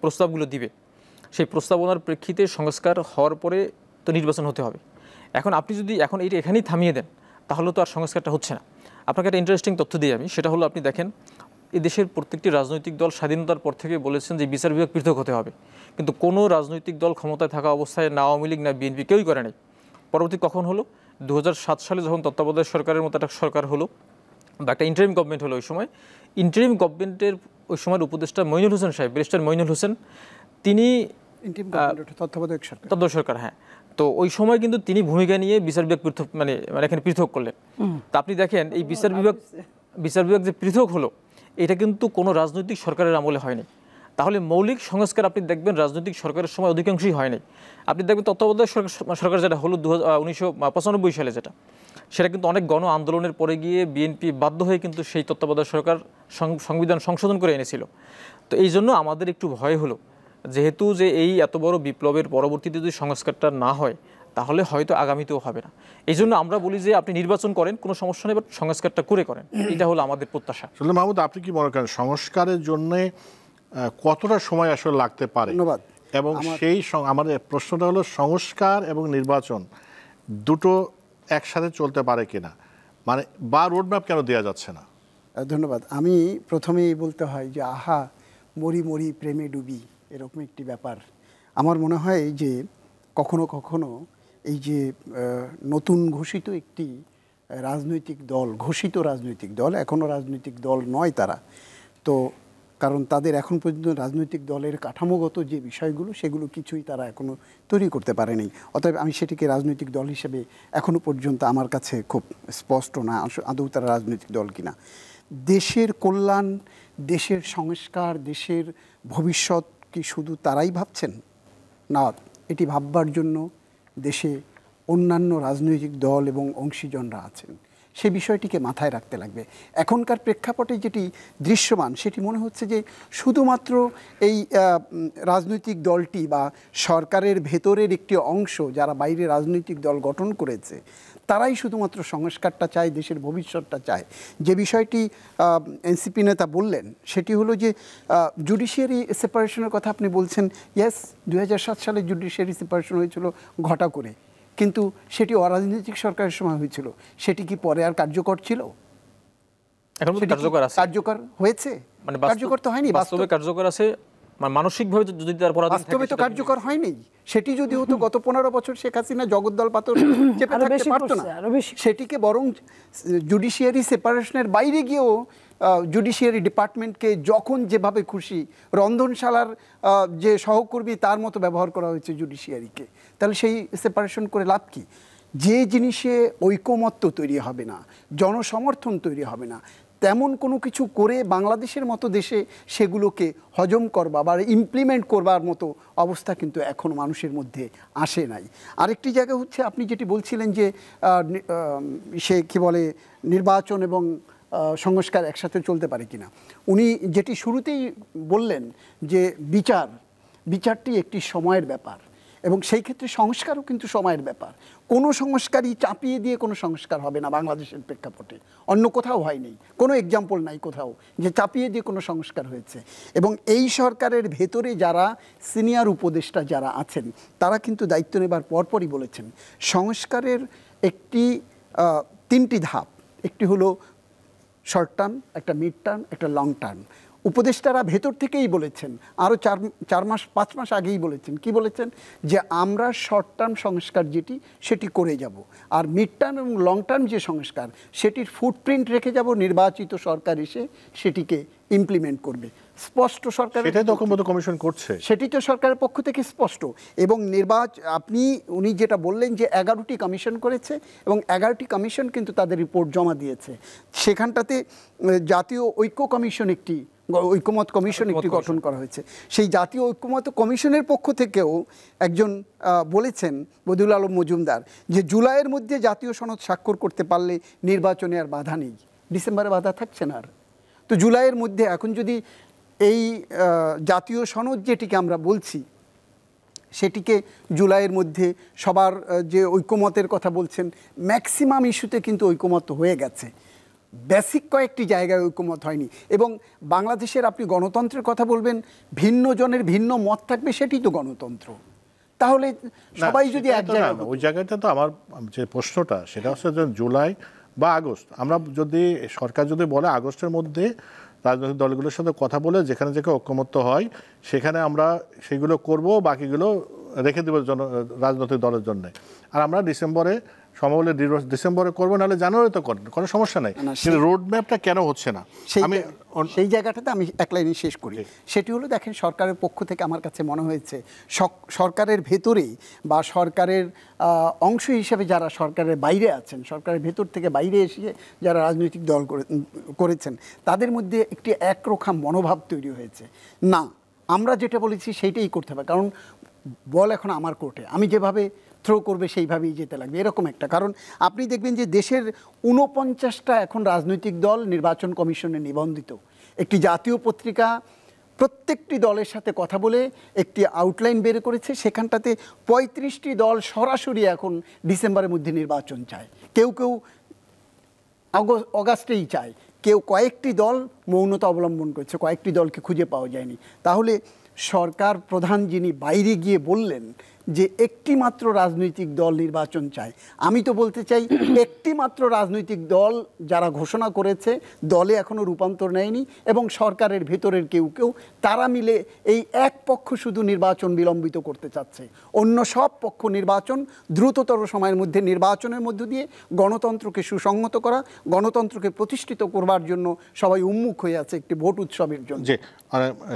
প্রস্তাবগুলো দিবে, সেই প্রস্তাবনার প্রেক্ষিতে সংস্কার হওয়ার পরে তো নির্বাচন হতে হবে। এখন আপনি যদি এখন এইটা এখানেই থামিয়ে দেন, তাহলে তো আর সংস্কারটা হচ্ছে না। আপনাকে একটা ইন্টারেস্টিং তথ্য দিই আমি, সেটা হলো আপনি দেখেন এই দেশের প্রত্যেকটি রাজনৈতিক দল স্বাধীনতার পর থেকে বলেছেন যে বিচার বিভাগ পৃথক হতে হবে, কিন্তু কোনো রাজনৈতিক দল ক্ষমতায় থাকা অবস্থায় না আওয়ামী লীগ না বিএনপি কেউই করে নাই। পরবর্তী কখন হলো? 2007 সালে যখন তত্ত্বাবধায়ক সরকারের মতো একটা সরকার হলো, বা একটা ইন্টারিম গভর্নমেন্ট হলো, ওই সময় ইন্টারিম গভর্নমেন্টের ওই সময়ের উপদেষ্টা মইনুল হোসেন সাহেব, ব্যারিস্টার মইনুল হোসেন, তিনি তত্ত্বাবধায়ক সরকার, হ্যাঁ, তো ওই সময় কিন্তু তিনি ভূমিকা নিয়ে বিচার বিভাগ পৃথক মানে এখানে পৃথক করলেন। তা আপনি দেখেন এই বিচার বিভাগ যে পৃথক হলো, এটা কিন্তু কোনো রাজনৈতিক সরকারের আমলে হয়নি। তাহলে মৌলিক সংস্কার আপনি দেখবেন রাজনৈতিক সরকারের সময় অধিকাংশই হয়নি। আপনি দেখবেন তত্ত্বাবধায়ক সরকার যেটা হলো 1995 সালে, সেটা কিন্তু অনেক গণ আন্দোলনের পরে গিয়ে বিএনপি বাধ্য হয়ে কিন্তু সেই তত্ত্বাবধায়ক সরকার সংবিধান সংশোধন করে এনেছিল। তো এই জন্য আমাদের একটু ভয় হলো, যেহেতু যে এই এত বড় বিপ্লবের পরবর্তীতে যদি সংস্কারটা না হয়, তাহলে হয়তো আগামীতেও হবে না। এই জন্য আমরা বলি যে আপনি নির্বাচন করেন, কোনো সমস্যা নেই, বাট সংস্কারটা করে করেন, এটা হলো আমাদের প্রত্যাশা। সুলতান মাহমুদ, আপনি কি মনে করেন সংস্কারের জন্য কতটা সময় আসলে লাগতে পারে? ধন্যবাদ। এবং আমাদের প্রশ্নটা হলো সংস্কার এবং নির্বাচন দুটো একসাথে চলতে পারে কিনা, মানে বা রোডম্যাপ কেন দেওয়া যাচ্ছে না? ধন্যবাদ। আমি প্রথমেই বলতে হয় যে আহা মরি মরি প্রেমে ডুবি, এরকম একটি ব্যাপার। আমার মনে হয় যে কখনো কখনো এই যে নতুন ঘোষিত একটি রাজনৈতিক দল, এখনও রাজনৈতিক দল নয় তারা, তো কারণ তাদের এখন পর্যন্ত রাজনৈতিক দলের কাঠামোগত যে বিষয়গুলো সেগুলো কিছুই তারা এখনও তৈরি করতে পারেনি। অতএব আমি সেটিকে রাজনৈতিক দল হিসেবে এখনও পর্যন্ত আমার কাছে খুব স্পষ্ট না আদৌ তারা রাজনৈতিক দল কিনা। দেশের কল্যাণ, দেশের সংস্কার, দেশের ভবিষ্যৎ কি শুধু তারাই ভাবছেন? না, এটি ভাববার জন্য দেশে অন্যান্য রাজনৈতিক দল এবং অংশীজনরা আছেন, সে বিষয়টিকে মাথায় রাখতে লাগবে। এখনকার প্রেক্ষাপটে যেটি দৃশ্যমান সেটি মনে হচ্ছে যে শুধুমাত্র এই রাজনৈতিক দলটি বা সরকারের ভেতরের একটি অংশ যারা বাইরে রাজনৈতিক দল গঠন করেছে তারাই শুধুমাত্র সংস্কারটা চায়, দেশের ভবিষ্যৎটা চায়। যে বিষয়টি এনসিপি নেতা বললেন সেটি হলো যে জুডিশিয়ারি সেপারেশনের কথা আপনি বলছেন। ইয়েস, 2007 সালে জুডিশিয়ারি সেপারেশন হয়েছিল ঘটা করে, কিন্তু সেটি অরাজনৈতিক সরকারের সময় হয়েছিল। সেটি কি পরে আর কার্যকর ছিল? এখন কার্যকর হয়েছে? মানে কার্যকর তো হয়নি। বাস্তবে কার্যকর আছে, মানসিকভাবে যদি তার বাস্তবে তো কার্যকর হয়নি। সেটি যদি হতো গত 15 বছর শেখ হাসিনা জগদ্দল পাথর চেপে থাকতে পারতো না। সেটিকে বরং জুডিশিয়ারি সেপারেশনের বাইরে গিয়েও জুডিশিয়ারি ডিপার্টমেন্টকে যখন যেভাবে খুশি রন্ধনশালার যে সহকর্মী তার মতো ব্যবহার করা হয়েছে জুডিশিয়ারিকে। তাহলে সেই সেপারেশন করে লাভ কি? যে জিনিসে ঐকমত্য তৈরি হবে না, জনসমর্থন তৈরি হবে না, তেমন কোনো কিছু করে বাংলাদেশের মতো দেশে সেগুলোকে হজম করবা বা ইমপ্লিমেন্ট করবার মতো অবস্থা কিন্তু এখন মানুষের মধ্যে আসে নাই। আরেকটি জায়গা হচ্ছে আপনি যেটি বলছিলেন যে সে কি বলে নির্বাচন এবং সংস্কার একসাথে চলতে পারে কিনা, উনি যেটি শুরুতেই বললেন যে বিচারটি একটি সময়ের ব্যাপার এবং সেই ক্ষেত্রে সংস্কারও কিন্তু সময়ের ব্যাপার। কোনো সংস্কারই চাপিয়ে দিয়ে কোনো সংস্কার হবে না বাংলাদেশের প্রেক্ষাপটে, অন্য কোথাও হয়নি, কোনো এক্সাম্পল নাই কোথাও যে চাপিয়ে দিয়ে কোনো সংস্কার হয়েছে। এবং এই সরকারের ভেতরে যারা সিনিয়র উপদেষ্টা যারা আছেন তারা কিন্তু দায়িত্ব নেবার পরপরই বলেছেন সংস্কারের একটি 3টি ধাপ, একটি হলো শর্ট টার্ম, একটা মিড টার্ম, একটা লং টার্ম। উপদেষ্টারা ভেতর থেকেই বলেছেন, আরও 4-5 মাস আগেই বলেছেন, কি বলেছেন যে আমরা শর্ট টার্ম সংস্কার যেটি সেটি করে যাব, আর মিড টার্ম এবং লং টার্ম যে সংস্কার সেটির ফুটপ্রিন্ট রেখে যাব, নির্বাচিত সরকার এসে সেটিকে ইমপ্লিমেন্ট করবে। স্পষ্ট সরকার সেটাই তখন মতো কমিশন করছে, সেটি তো সরকারের পক্ষ থেকে স্পষ্ট। এবং উনি যেটা বললেন যে 11টি কমিশন করেছে এবং 11টি কমিশন কিন্তু তাদের রিপোর্ট জমা দিয়েছে। সেখানটাতে জাতীয় ঐক্য কমিশন ঐকমত্য কমিশন একটি গঠন করা হয়েছে। সেই জাতীয় ঐকমত্য কমিশনের পক্ষ থেকেও একজন বলেছেন, বদিউল আলম মজুমদার, যে জুলাইয়ের মধ্যে জাতীয় সনদ স্বাক্ষর করতে পারলে নির্বাচনে আর বাধা নেই, ডিসেম্বরে বাধা থাকছে না আর। তো জুলাইয়ের মধ্যে এখন যদি এই জাতীয় সনদ যেটিকে আমরা বলছি সেটিকে জুলাইয়ের মধ্যে সবার যে ঐকমতের কথা বলছেন, ম্যাক্সিমাম ইস্যুতে কিন্তু ঐকমত হয়ে গেছে, বেসিক কয়েকটি জায়গায় ঐকমত হয়নি। এবং বাংলাদেশের আপনি গণতন্ত্রের কথা বলবেন, ভিন্ন জনের ভিন্ন মত থাকবে, সেটি তো গণতন্ত্র। তাহলে সবাই যদি এক জায়গায়, ওই জায়গাটা তো আমার যে প্রশ্নটা সেটা হচ্ছে যে জুলাই বা আগস্ট, আমরা যদি সরকার যদি বলে আগস্টের মধ্যে রাজনৈতিক দলগুলোর সাথে কথা বলে যেখানে যেখানে ঐকমত্য হয় সেখানে আমরা সেগুলো করব, বাকিগুলো রেখে দেবো রাজনৈতিক দলের জন্য, আর আমরা ডিসেম্বরে সময় হলে ডিসেম্বরে করবো, নাহলে জানুয়ারিতে করবেন, কোনো সমস্যা নাই। কিন্তু রোড ম্যাপটা কেন হচ্ছে না, আমি সেই জায়গাটাতে আমি এক লাইনে শেষ করি। সেটি হলো, দেখেন সরকারের পক্ষ থেকে আমার কাছে মনে হয়েছে সরকারের ভেতরেই বা সরকারের অংশ হিসেবে যারা সরকারের বাইরে আছেন, সরকারের ভেতর থেকে বাইরে এসে যারা রাজনৈতিক দল করেছেন, তাদের মধ্যে একটি একরোখা মনোভাব তৈরি হয়েছে। না, আমরা যেটা বলেছি সেইটাই করতে হবে, কারণ বল এখন আমার কোর্টে, আমি যেভাবে থ্রো করবে সেইভাবেই যেতে লাগবে, এরকম একটা। কারণ আপনি দেখবেন যে দেশের 49টা এখন রাজনৈতিক দল নির্বাচন কমিশনে নিবন্ধিত। একটি জাতীয় পত্রিকা প্রত্যেকটি দলের সাথে কথা বলে একটি আউটলাইন বের করেছে, সেখানটাতে 35টি দল সরাসরি এখন ডিসেম্বরের মধ্যে নির্বাচন চায়, কেউ কেউ অগাস্টেই চায়, কেউ কয়েকটি দল মৌনতা অবলম্বন করেছে, কয়েকটি দলকে খুঁজে পাওয়া যায়নি। তাহলে সরকার প্রধান যিনি বাইরে গিয়ে বললেন যে একটি মাত্র রাজনৈতিক দল নির্বাচন চায়, আমি তো বলতে চাই একটি মাত্র রাজনৈতিক দল যারা ঘোষণা করেছে দলে এখনও রূপান্তর নেয়নি এবং সরকারের ভেতরের কেউ কেউ তারা মিলে এই এক পক্ষ শুধু নির্বাচন বিলম্বিত করতে চাচ্ছে, অন্য সব পক্ষ নির্বাচন দ্রুততর সময়ের মধ্যে নির্বাচনের মধ্য দিয়ে গণতন্ত্রকে সুসংহত করা, গণতন্ত্রকে প্রতিষ্ঠিত করবার জন্য সবাই উন্মুখ হয়ে আছে একটি ভোট উৎসবের জন্য। জি,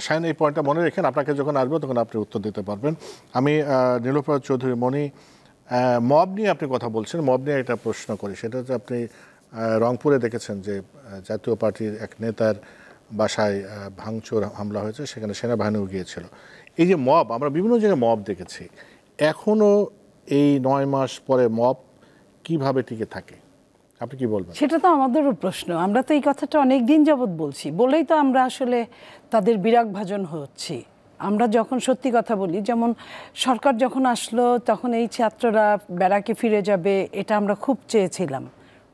শাহিন এই পয়েন্টটা মনে রেখেন, আপনাকে যখন আসবো তখন আপনি উত্তর দিতে পারবেন। আমি নীলোফার চৌধুরী মনি, মব নিয়ে আপনি কথা বলছেন, মব নিয়ে একটা প্রশ্ন করি। সেটা হচ্ছে আপনি রংপুরে দেখেছেন যে জাতীয় পার্টির এক নেতার বাসায় ভাঙচুর হামলা হয়েছে, সেখানে সেনাবাহিনীও গিয়েছিল। এই যে মব, আমরা বিভিন্ন জায়গায় মব দেখেছি, এখনও এই 9 মাস পরে মব কিভাবে টিকে থাকে, আপনি কি বলবেন? সেটা তো আমাদেরও প্রশ্ন। আমরা তো এই কথাটা অনেক দিন যাবৎ বলছি, বলেই তো আমরা আসলে তাদের বিরাগভাজন হচ্ছি। আমরা যখন সত্যি কথা বলি, যেমন সরকার যখন আসলো তখন এই ছাত্ররা ব্যারাকে ফিরে যাবে, এটা আমরা খুব চেয়েছিলাম,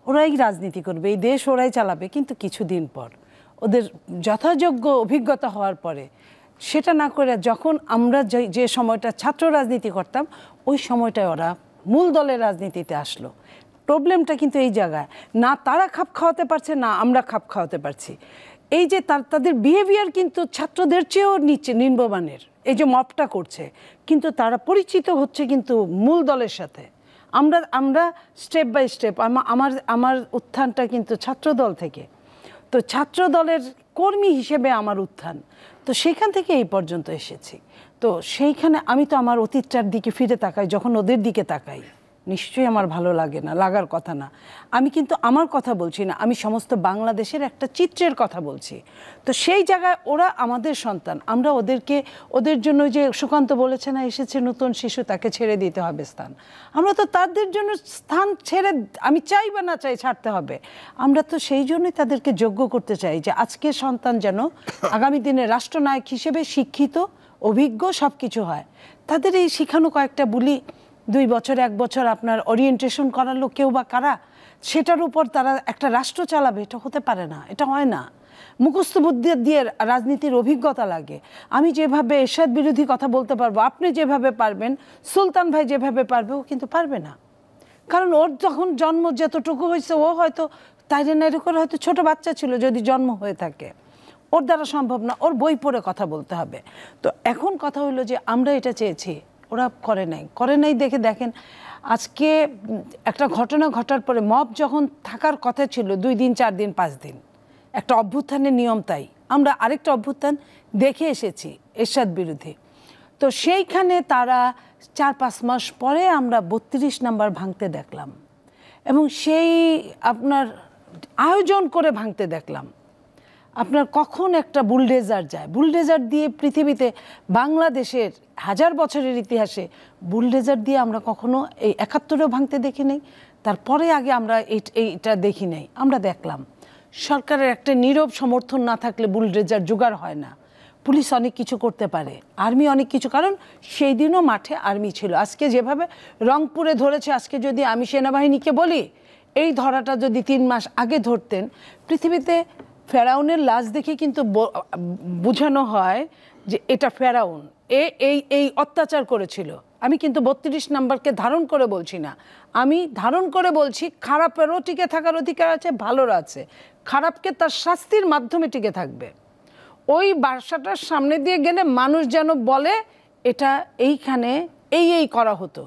ওরাই রাজনীতি করবে, এই দেশ ওরাই চালাবে। কিন্তু কিছুদিন পর ওদের যথাযোগ্য অভিজ্ঞতা হওয়ার পরে সেটা না করে যখন আমরা যে সময়টা ছাত্র রাজনীতি করতাম ওই সময়টায় ওরা মূল দলের রাজনীতিতে আসলো। প্রবলেমটা কিন্তু এই জায়গায়, না তারা খাপ খাওয়াতে পারছে, না আমরা খাপ খাওয়াতে পারছি। এই যে তাদের বিহেভিয়ার কিন্তু ছাত্রদের চেয়েও নিচে, নিম্নমানের। এই যে মবটা করছে, কিন্তু তারা পরিচিত হচ্ছে কিন্তু মূল দলের সাথে। আমরা স্টেপ বাই স্টেপ, আমার উত্থানটা কিন্তু ছাত্র দল থেকে, তো ছাত্র দলের কর্মী হিসেবে আমার উত্থান, তো সেইখান থেকে এই পর্যন্ত এসেছি। তো সেইখানে আমি তো আমার অতীতটার দিকে ফিরে তাকাই, যখন ওদের দিকে তাকাই নিশ্চয়ই আমার ভালো লাগে না, লাগার কথা না। আমি কিন্তু আমার কথা বলছি না, আমি সমস্ত বাংলাদেশের একটা চিত্রের কথা বলছি। তো সেই জায়গায় ওরা আমাদের সন্তান, আমরা ওদেরকে, ওদের জন্য যে সুকান্ত বলেছে না, এসেছে নতুন শিশু, তাকে ছেড়ে দিতে হবে স্থান। আমরা তো তাদের জন্য স্থান ছেড়ে, আমি চাই বা না চাই ছাড়তে হবে। আমরা তো সেই জন্যই তাদেরকে যোগ্য করতে চাই যে আজকের সন্তান যেন আগামী দিনে রাষ্ট্রনায়ক হিসেবে শিক্ষিত, অভিজ্ঞ সব কিছু হয়। তাদের এই শিখানো কয়েকটা বুলি 2 বছর 1 বছর আপনার ওরিয়েন্টেশন করালো কেউ বা কারা, সেটার উপর তারা একটা রাষ্ট্র চালাবে, এটা হতে পারে না, এটা হয় না। মুখস্থ বুদ্ধি দিয়ে রাজনীতির অভিজ্ঞতা লাগে। আমি যেভাবে এরশাদ বিরোধী কথা বলতে পারবো, আপনি যেভাবে পারবেন, সুলতান ভাই যেভাবে পারবে, ও কিন্তু পারবে না। কারণ ওর যখন জন্ম যতটুকু হয়েছে, ও হয়তো তাইরে নাইরে করে হয়তো ছোট বাচ্চা ছিল যদি জন্ম হয়ে থাকে, ওর দ্বারা সম্ভব না, ওর বই পড়ে কথা বলতে হবে। তো এখন কথা হলো যে আমরা এটা চেয়েছি, ওরা করে নাই দেখে দেখেন আজকে একটা ঘটনা ঘটার পরে মব যখন থাকার কথা ছিল 2 দিন 4 দিন 5 দিন, একটা অভ্যুত্থানের নিয়ম, তাই আমরা আরেকটা অভ্যুত্থান দেখে এসেছি এরশাদ বিরোধী। তো সেইখানে তারা 4-5 মাস পরে আমরা 32 নাম্বার ভাঙতে দেখলাম, এবং সেই আপনার আয়োজন করে ভাঙতে দেখলাম। আপনার কখন একটা বুলডেজার যায়, বুলডেজার দিয়ে পৃথিবীতে বাংলাদেশের 1000 বছরের ইতিহাসে বুলডেজার দিয়ে আমরা কখনো এই 71-ও ভাঙতে দেখি নাই, তারপরে আগে আমরা এইটা দেখি নাই। আমরা দেখলাম সরকারের একটা নীরব সমর্থন না থাকলে বুলডেজার জোগাড় হয় না। পুলিশ অনেক কিছু করতে পারে, আর্মি অনেক কিছু, কারণ সেই দিনও মাঠে আর্মি ছিল। আজকে যেভাবে রংপুরে ধরেছে, আজকে যদি আমি সেনাবাহিনীকে বলি এই ধরাটা যদি 3 মাস আগে ধরতেন, পৃথিবীতে ফেরাউনের লাশ দেখে কিন্তু বোঝানো হয় যে এটা ফেরাউন, এই অত্যাচার করেছিল। আমি কিন্তু 32 নাম্বারকে ধারণ করে বলছি না, আমি ধারণ করে বলছি খারাপেরও টিকে থাকার অধিকার আছে, ভালোর আছে। খারাপকে তার শাস্তির মাধ্যমে টিকে থাকবে। ওই বাসাটার সামনে দিয়ে গেলে মানুষ যেন বলে এটা এইখানে এই করা হতো।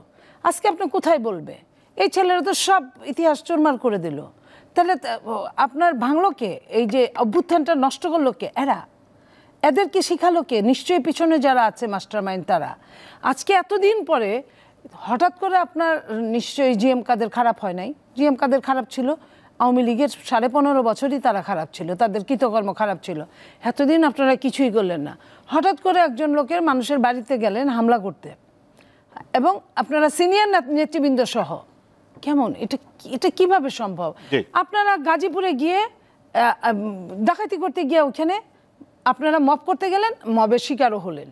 আজকে আপনি কোথায় বলবে? এই ছেলেরা তো সব ইতিহাস চুরমার করে দিল। তাহলে আপনার ভাঙলো কে? এই যে অভ্যুত্থানটা নষ্ট করলো কে? এদেরকে শিখালো কে? নিশ্চয়ই পিছনে যারা আছে মাস্টার মাইন্ড তারা। আজকে এতদিন পরে হঠাৎ করে আপনার নিশ্চয়ই জিএম কাদের খারাপ হয় নাই, জিএম কাদের খারাপ ছিল, আওয়ামী লীগের 15.5 বছরই তারা খারাপ ছিল, তাদের কৃতকর্ম খারাপ ছিল। এতদিন আপনারা কিছুই করলেন না, হঠাৎ করে একজন লোকের মানুষের বাড়িতে গেলেন হামলা করতে, এবং আপনারা সিনিয়র নেতৃবৃন্দ সহ। কেমন এটা কিভাবে সম্ভব? আপনারা গাজীপুরে গিয়ে ডাকাতি করতে গিয়ে ওখানে আপনারা মব করতে গেলেন, মবের শিকারও হলেন।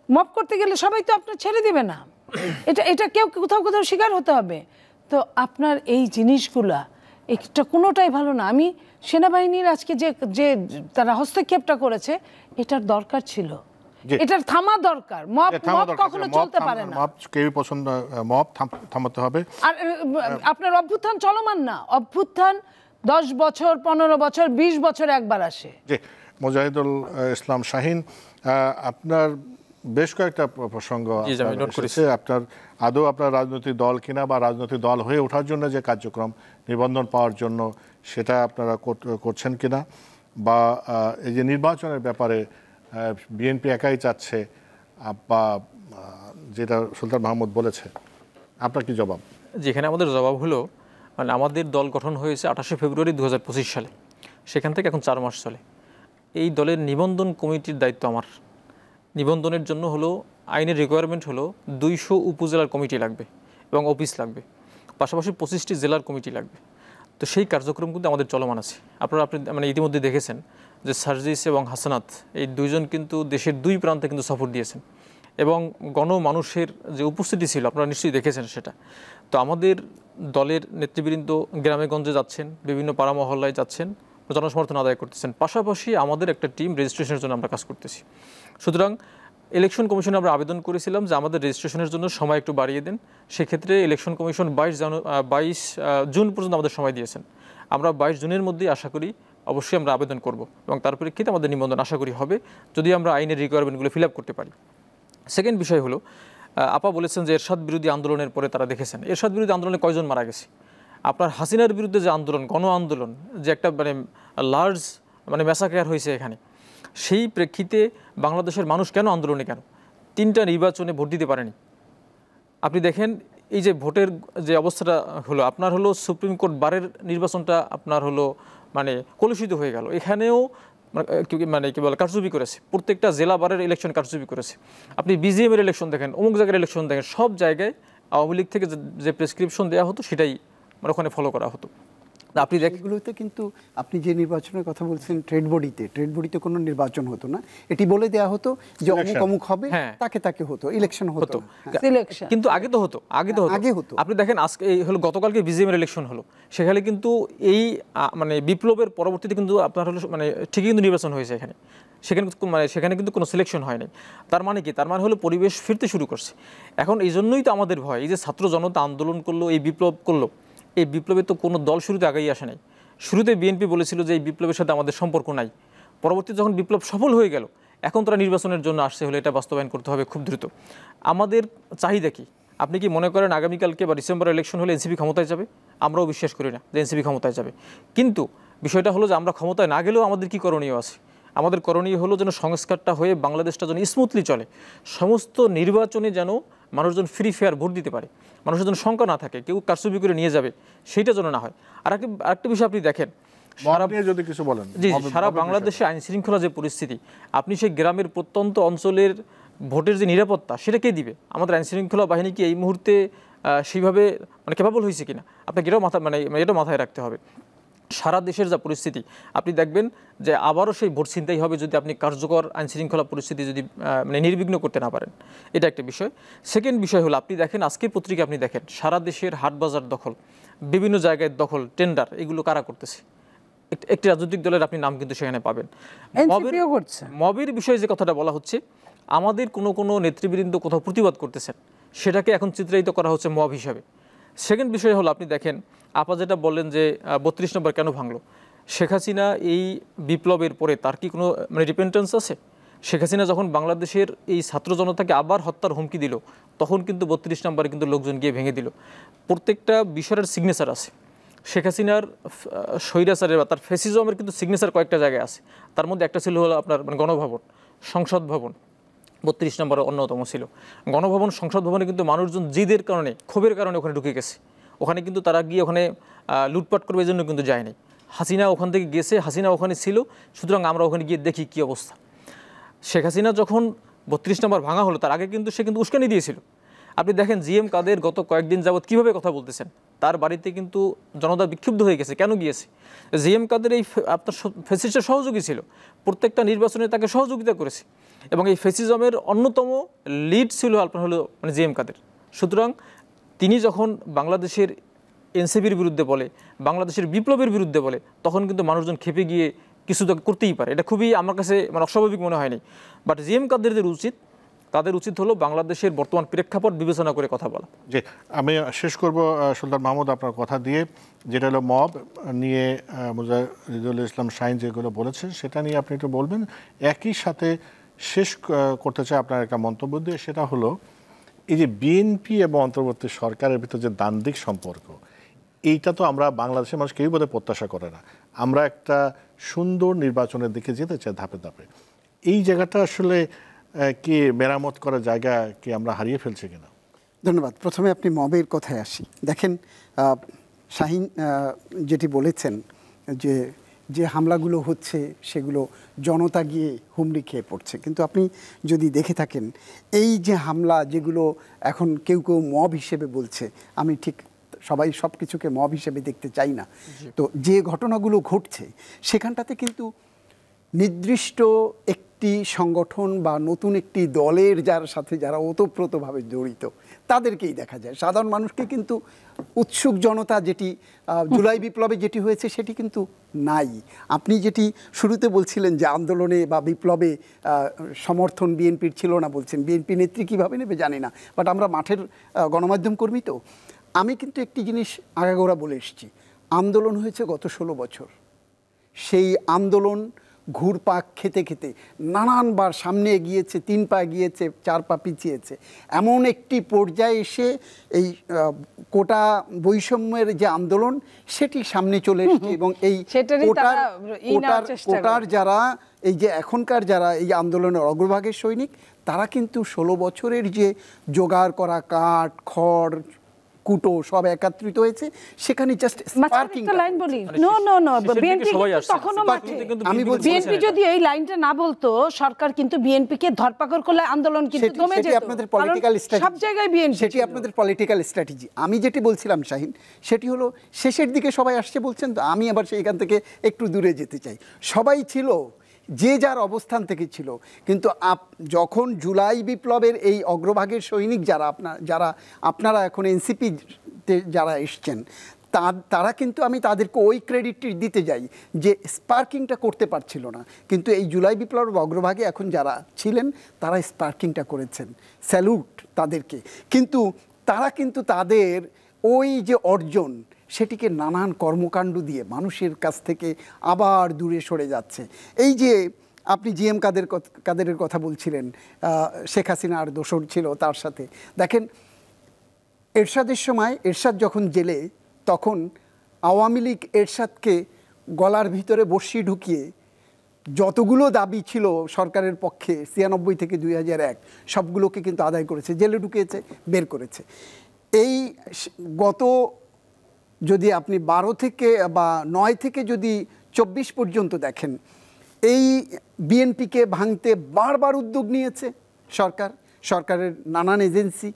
মব করতে গেলে সবাই তো আপনার ছেড়ে দেবে না, এটা কেউ কোথাও শিকার হতে হবে। তো আপনার এই জিনিসগুলা এটা কোনোটাই ভালো না। আমি সেনাবাহিনীর আজকে যে তারা হস্তক্ষেপটা করেছে, এটার দরকার ছিল, এটার থামা দরকার। মব কখনো চলতে পারে না, কেউ পছন্দ, মব থামাতে হবে। আর আপনার অভ্যুত্থান চলমান না, অভ্যুত্থান 10 বছর 15 বছর 20 বছর একবার আসে। জি, মুজাহিদুল ইসলাম শাহীন, আপনার বেশ কয়েকটা প্রসঙ্গ এসেছে। আপনার আদৌ আপনার রাজনৈতিক দল কিনা বা রাজনৈতিক দল হয়ে ওঠার জন্য যে কার্যক্রম, নিবন্ধন পাওয়ার জন্য, সেটা আপনারা করছেন কিনা, বা এই যে নির্বাচনের ব্যাপারে বিএনপি একাই চাচ্ছে বা যেটা সুলতান মাহমুদ বলেছে, আপনার কি জবাব? যেখানে আমাদের জবাব হলো, মানে আমাদের দল গঠন হয়েছে 28 ফেব্রুয়ারি 2025 সালে, সেখান থেকে এখন 4 মাস চলে। এই দলের নিবন্ধন কমিটির দায়িত্ব আমার। নিবন্ধনের জন্য হলো আইনের রিকোয়ারমেন্ট হলো 200 উপজেলার কমিটি লাগবে এবং অফিস লাগবে, পাশাপাশি 25টি জেলার কমিটি লাগবে। তো সেই কার্যক্রম কিন্তু আমাদের চলমান আছে। আপনি মানে ইতিমধ্যে দেখেছেন যে সার্জিস এবং হাসানাত, এই দুইজন কিন্তু দেশের 2 প্রান্তে কিন্তু সফর দিয়েছেন, এবং গণমানুষের যে উপস্থিতি ছিল আপনারা নিশ্চয়ই দেখেছেন সেটা। তো আমাদের দলের নেতৃবৃন্দ গ্রামে গঞ্জে যাচ্ছেন, বিভিন্ন পাড়া মহল্লায় যাচ্ছেন, জনসমর্থন আদায় করতেছেন। পাশাপাশি আমাদের একটা টিম রেজিস্ট্রেশনের জন্য আমরা কাজ করতেছি। সুতরাং ইলেকশন কমিশনে আমরা আবেদন করেছিলাম যে আমাদের রেজিস্ট্রেশনের জন্য সময় একটু বাড়িয়ে দেন। সেক্ষেত্রে ইলেকশন কমিশন 22 জুন পর্যন্ত আমাদের সময় দিয়েছেন। আমরা 22 জুনের মধ্যেই আশা করি অবশ্যই আমরা আবেদন করব, এবং তার প্রেক্ষিতে আমাদের নিবন্ধন আশা করি হবে, যদি আমরা আইনের রিকোয়ারমেন্টগুলো ফিল আপ করতে পারি। সেকেন্ড বিষয় হলো, আপা বলেছেন যে এরশাদ বিরোধী আন্দোলনের পরে তারা দেখেছেন এরশাদ বিরোধী আন্দোলনে কয়জন মারা গেছে। আপনার হাসিনার বিরুদ্ধে যে আন্দোলন, গণ আন্দোলন, যে একটা লার্জ ম্যাসাকার হয়েছে এখানে, সেই প্রেক্ষিতে বাংলাদেশের মানুষ কেন আন্দোলনে, কেন 3টা নির্বাচনে ভোট দিতে পারেনি? আপনি দেখেন এই যে ভোটের যে অবস্থাটা হলো, আপনার হলো সুপ্রিম কোর্ট বারের নির্বাচনটা আপনার হলো মানে কলুষিত হয়ে গেল। এখানেও মানে কি বলে কারচুপি করেছে, প্রত্যেকটা জেলা বারের ইলেকশন কারচুপি করেছে। আপনি বিজিএম এর ইলেকশন দেখেন, অমুক জায়গার ইলেকশন দেখেন, সব জায়গায় আওয়ামী লীগ থেকে যে প্রেসক্রিপশন দেওয়া হতো সেটাই মানে ওখানে ফলো করা হতো। আপনি দেখেন এগুলোতে কিন্তু আপনি যে নির্বাচনের কথা বলছেন ট্রেড বডিতে কোনো নির্বাচন হতো না, এটি বলে দেওয়া হতো যে অমুক অমুক হবে, তাকে তাকে হতো, ইলেকশন হতো। সিলেকশন কিন্তু আগে তো হতো। আপনি দেখেন আজকে এই হলো গতকালকে বিজিএম এর ইলেকশন হলো, সেখানে কিন্তু এই মানে বিপ্লবের পরবর্তীতে কিন্তু আপনার হলো মানে ঠিকই কিন্তু নির্বাচন হয়েছে এখানে, সেখানে কিন্তু কোনো সিলেকশন হয়নি। তার মানে কি? তার মানে হলো পরিবেশ ফিরতে শুরু করছে। এখন এই জন্যই তো আমাদের ভয়, এই যে ছাত্র জনতা আন্দোলন করলো, এই বিপ্লব করলো, এই বিপ্লবে তো কোনো দল শুরুতে আগেই আসে নাই। শুরুতে বিএনপি বলেছিল যে এই বিপ্লবের সাথে আমাদের সম্পর্ক নাই। পরবর্তীতে যখন বিপ্লব সফল হয়ে গেল, এখন তারা নির্বাচনের জন্য আসছে, হলে এটা বাস্তবায়ন করতে হবে খুব দ্রুত। আমাদের চাহিদা কি? আপনি কি মনে করেন আগামীকালকে বা ডিসেম্বর ইলেকশন হলে এনসিপি ক্ষমতায় যাবে? আমরাও বিশ্বাস করি না যে এনসিপি ক্ষমতায় যাবে। কিন্তু বিষয়টা হলো যে আমরা ক্ষমতায় না গেলেও আমাদের কি করণীয় আছে? আমাদের করণীয় হলো যেন সংস্কারটা হয়ে বাংলাদেশটা যেন স্মুথলি চলে, সমস্ত নির্বাচনে যেন মানুষজন ফ্রি ফেয়ার ভোট দিতে পারে, মানুষের যেন শঙ্কা না থাকে কেউ কারচুপি করে নিয়ে যাবে, সেইটা যেন না হয়। আর একটা বিষয় আপনি দেখেন, যদি কিছু বলেন, জি সারা বাংলাদেশে আইন শৃঙ্খলা যে পরিস্থিতি, আপনি সেই গ্রামের প্রত্যন্ত অঞ্চলের ভোটের যে নিরাপত্তা সেটা কে দিবে? আমাদের আইন শৃঙ্খলা বাহিনী কি এই মুহূর্তে সেইভাবে মানে ক্যাপাবল হয়েছে কিনা? আপনাকে এটাও এটা মাথায় রাখতে হবে। সারা দেশের যা পরিস্থিতি, আপনি দেখবেন যে আবারও সেই ভোট ছিনতাই হবে যদি আপনি কার্যকর আইন শৃঙ্খলা পরিস্থিতি যদি মানে নির্বিঘ্ন করতে না পারেন। এটা একটা বিষয়। সেকেন্ড বিষয় হলো, আপনি দেখেন আজকের পত্রিকা, আপনি দেখেন সারা দেশের হাট বাজার দখল, বিভিন্ন জায়গায় দখল, টেন্ডার, এগুলো কারা করতেছে? একটি রাজনৈতিক দলের আপনি নাম কিন্তু সেখানে পাবেন। মবের বিষয়ে যে কথাটা বলা হচ্ছে, আমাদের কোনো নেতৃবৃন্দ কোথাও প্রতিবাদ করতেছেন, সেটাকে এখন চিত্রায়িত করা হচ্ছে মব হিসাবে। সেকেন্ড বিষয় হলো, আপনি দেখেন আপা যেটা বললেন যে 32 নম্বর কেন ভাঙলো, শেখ হাসিনা এই বিপ্লবের পরে তার কি কোনো মানে রিপেন্টেন্স আছে? শেখ হাসিনা যখন বাংলাদেশের এই ছাত্র জনতাকে আবার হত্যার হুমকি দিল, তখন কিন্তু 32 নম্বরে কিন্তু লোকজন গিয়ে ভেঙে দিল। প্রত্যেকটা বিষয়ের সিগনেচার আছে। শেখ হাসিনার স্বৈরাচারের বা তার ফ্যাসিজমের কিন্তু সিগনেচার কয়েকটা জায়গায় আছে। তার মধ্যে একটা ছিল হলো আপনার মানে গণভবন, সংসদ ভবন 32 নম্বরে অন্যতম ছিল। গণভবন, সংসদ ভবনে কিন্তু মানুষজন জিদের কারণে, ক্ষোভের কারণে ওখানে ঢুকে গেছে। ওখানে কিন্তু তারা গিয়ে ওখানে লুটপাট করবে, এই জন্য কিন্তু যায়নি। হাসিনা ওখান থেকে গেছে, হাসিনা ওখানে ছিল, সুতরাং আমরা ওখানে গিয়ে দেখি কী অবস্থা। শেখ হাসিনা যখন 32 নম্বর ভাঙা হলো, তার আগে কিন্তু সে কিন্তু উস্কানি দিয়েছিল। আপনি দেখেন জিএম কাদের গত কয়েকদিন যাবৎ কীভাবে কথা বলতেছেন, তার বাড়িতে কিন্তু জনতা বিক্ষুব্ধ হয়ে গেছে। কেন গিয়েছে? জিএম কাদের এই আপনার ফ্যাসিস্টের সহযোগী ছিল, প্রত্যেকটা নির্বাচনে তাকে সহযোগিতা করেছে, এবং এই ফ্যাসিজমের অন্যতম লিড ছিল আপনার হলো মানে জিএম কাদের। সুতরাং তিনি যখন বাংলাদেশের এনসিপির বিরুদ্ধে বলে, বাংলাদেশের বিপ্লবের বিরুদ্ধে বলে, তখন কিন্তু মানুষজন খেপে গিয়ে কিছু তো করতেই পারে। এটা খুবই আমার কাছে মানে অস্বাভাবিক মনে হয়নি। বাট জিএম কাদেরদের তাদের উচিত হলো বাংলাদেশের বর্তমান প্রেক্ষাপট বিবেচনা করে কথা বলা। জি, আমি শেষ করব সুলতান মাহমুদ আপনার কথা দিয়ে, যেটা হলো মব নিয়ে মুজাহিদুল ইসলাম শাহীন যেগুলো বলেছেন সেটা নিয়ে আপনি একটু বলবেন। একই সাথে শেষ করতে চাই আপনার একটা মন্তব্য দিয়ে, সেটা হলো এই যে বিএনপি এবং অন্তর্বর্তী সরকারের ভিতরে যে দ্বান্দ্বিক সম্পর্ক, এইটা তো আমরা বাংলাদেশের মানুষ কেউ বোধহয় প্রত্যাশা করে না। আমরা একটা সুন্দর নির্বাচনের দিকে যেতে চাই ধাপে ধাপে। এই জায়গাটা আসলে কি মেরামত করার জায়গা কি আমরা হারিয়ে ফেলছি কিনা? ধন্যবাদ। প্রথমে আপনি মবের কথায় আসি। দেখেন শাহীন যেটি বলেছেন যে হামলাগুলো হচ্ছে সেগুলো জনতা গিয়ে হুমড়ি খেয়ে পড়ছে, কিন্তু আপনি যদি দেখে থাকেন এই যে হামলা যেগুলো এখন কেউ মব হিসেবে বলছে, আমি ঠিক সবাই সব কিছুকে মব হিসেবে দেখতে চাই না। তো যে ঘটনাগুলো ঘটছে সেখানটাতে কিন্তু নির্দিষ্ট একটি সংগঠন বা নতুন একটি দলের সাথে যারা ওতপ্রোতভাবে জড়িত তাদেরকেই দেখা যায়। সাধারণ মানুষকে কিন্তু উৎসুক জনতা যেটি জুলাই বিপ্লবে যেটি হয়েছে সেটি কিন্তু নাই। আপনি যেটি শুরুতে বলছিলেন যে আন্দোলনে বা বিপ্লবে সমর্থন বিএনপির ছিল না, বলছেন বিএনপি নেত্রী কীভাবে নেবে জানি না, বাট আমরা মাঠের গণমাধ্যম কর্মী তো। আমি কিন্তু একটি জিনিস আগাগোড়া বলে এসেছি, আন্দোলন হয়েছে গত 16 বছর। সেই আন্দোলন ঘুরপাক খেতে খেতে নানানবার সামনে এগিয়েছে, 3 পা এগিয়েছে, 4 পা পিছিয়েছে, এমন একটি পর্যায়ে এসে এই কোটা বৈষম্যের যে আন্দোলন সেটি সামনে চলে এসেছে। এবং এই কোটার যারা এই যে এখনকার যারা এই আন্দোলনের অগ্রভাগের সৈনিক, তারা কিন্তু 16 বছরের যে জোগাড় করা কাঠ খড় কুটো সব একত্রিত হয়েছে, সেখানে জাস্ট স্পার্কিং একটা লাইন বলি, নো নো নো, বিএনপি তখনো মাঠে। আমি বলছি বিএনপি যদি এই লাইনটা না বলতো, সরকার কিন্তু বিএনপি কে ধরপাকড় করলে আন্দোলন কিন্তু দমে যেত। আপনাদের পলিটিক্যাল স্ট্র্যাটেজি, সব জায়গায় বিএনপি, সেটি আপনাদের পলিটিক্যাল স্ট্র্যাটেজি। আমি যেটি বলছিলাম শাহীন, সেটি হলো শেষের দিকে সবাই আসছে বলছেন, তো আমি আবার সেইখান থেকে একটু দূরে যেতে চাই। সবাই ছিল যে যার অবস্থান থেকে ছিল, কিন্তু যখন জুলাই বিপ্লবের এই অগ্রভাগের সৈনিক যারা আপনারা এখন এনসিপিতে যারা এসছেন, তারা কিন্তু, আমি তাদেরকে ওই ক্রেডিটটি দিতে যাই যে স্পার্কিংটা করতে পারছিল না, কিন্তু এই জুলাই বিপ্লবের অগ্রভাগে এখন যারা ছিলেন তারা স্পার্কিংটা করেছেন, স্যালুট তাদেরকে। কিন্তু তারা কিন্তু তাদের ওই যে অর্জন, সেটিকে নানান কর্মকাণ্ড দিয়ে মানুষের কাছ থেকে আবার দূরে সরে যাচ্ছে। এই যে আপনি জিএম কাদেরের কথা বলছিলেন, শেখ হাসিনার দোসর ছিল তার সাথে, দেখেন এরশাদের সময়, এরশাদ যখন জেলে, তখন আওয়ামী লীগ এরশাদকে গলার ভিতরে বর্ষি ঢুকিয়ে যতগুলো দাবি ছিল সরকারের পক্ষে 96 থেকে 2001 সবগুলোকে কিন্তু আদায় করেছে, জেলে ঢুকিয়েছে, বের করেছে। এই গত যদি আপনি 12 থেকে বা 9 থেকে যদি 24 পর্যন্ত দেখেন, এই বিএনপিকে ভাঙতে বারবার উদ্যোগ নিয়েছে সরকারের নানান এজেন্সি,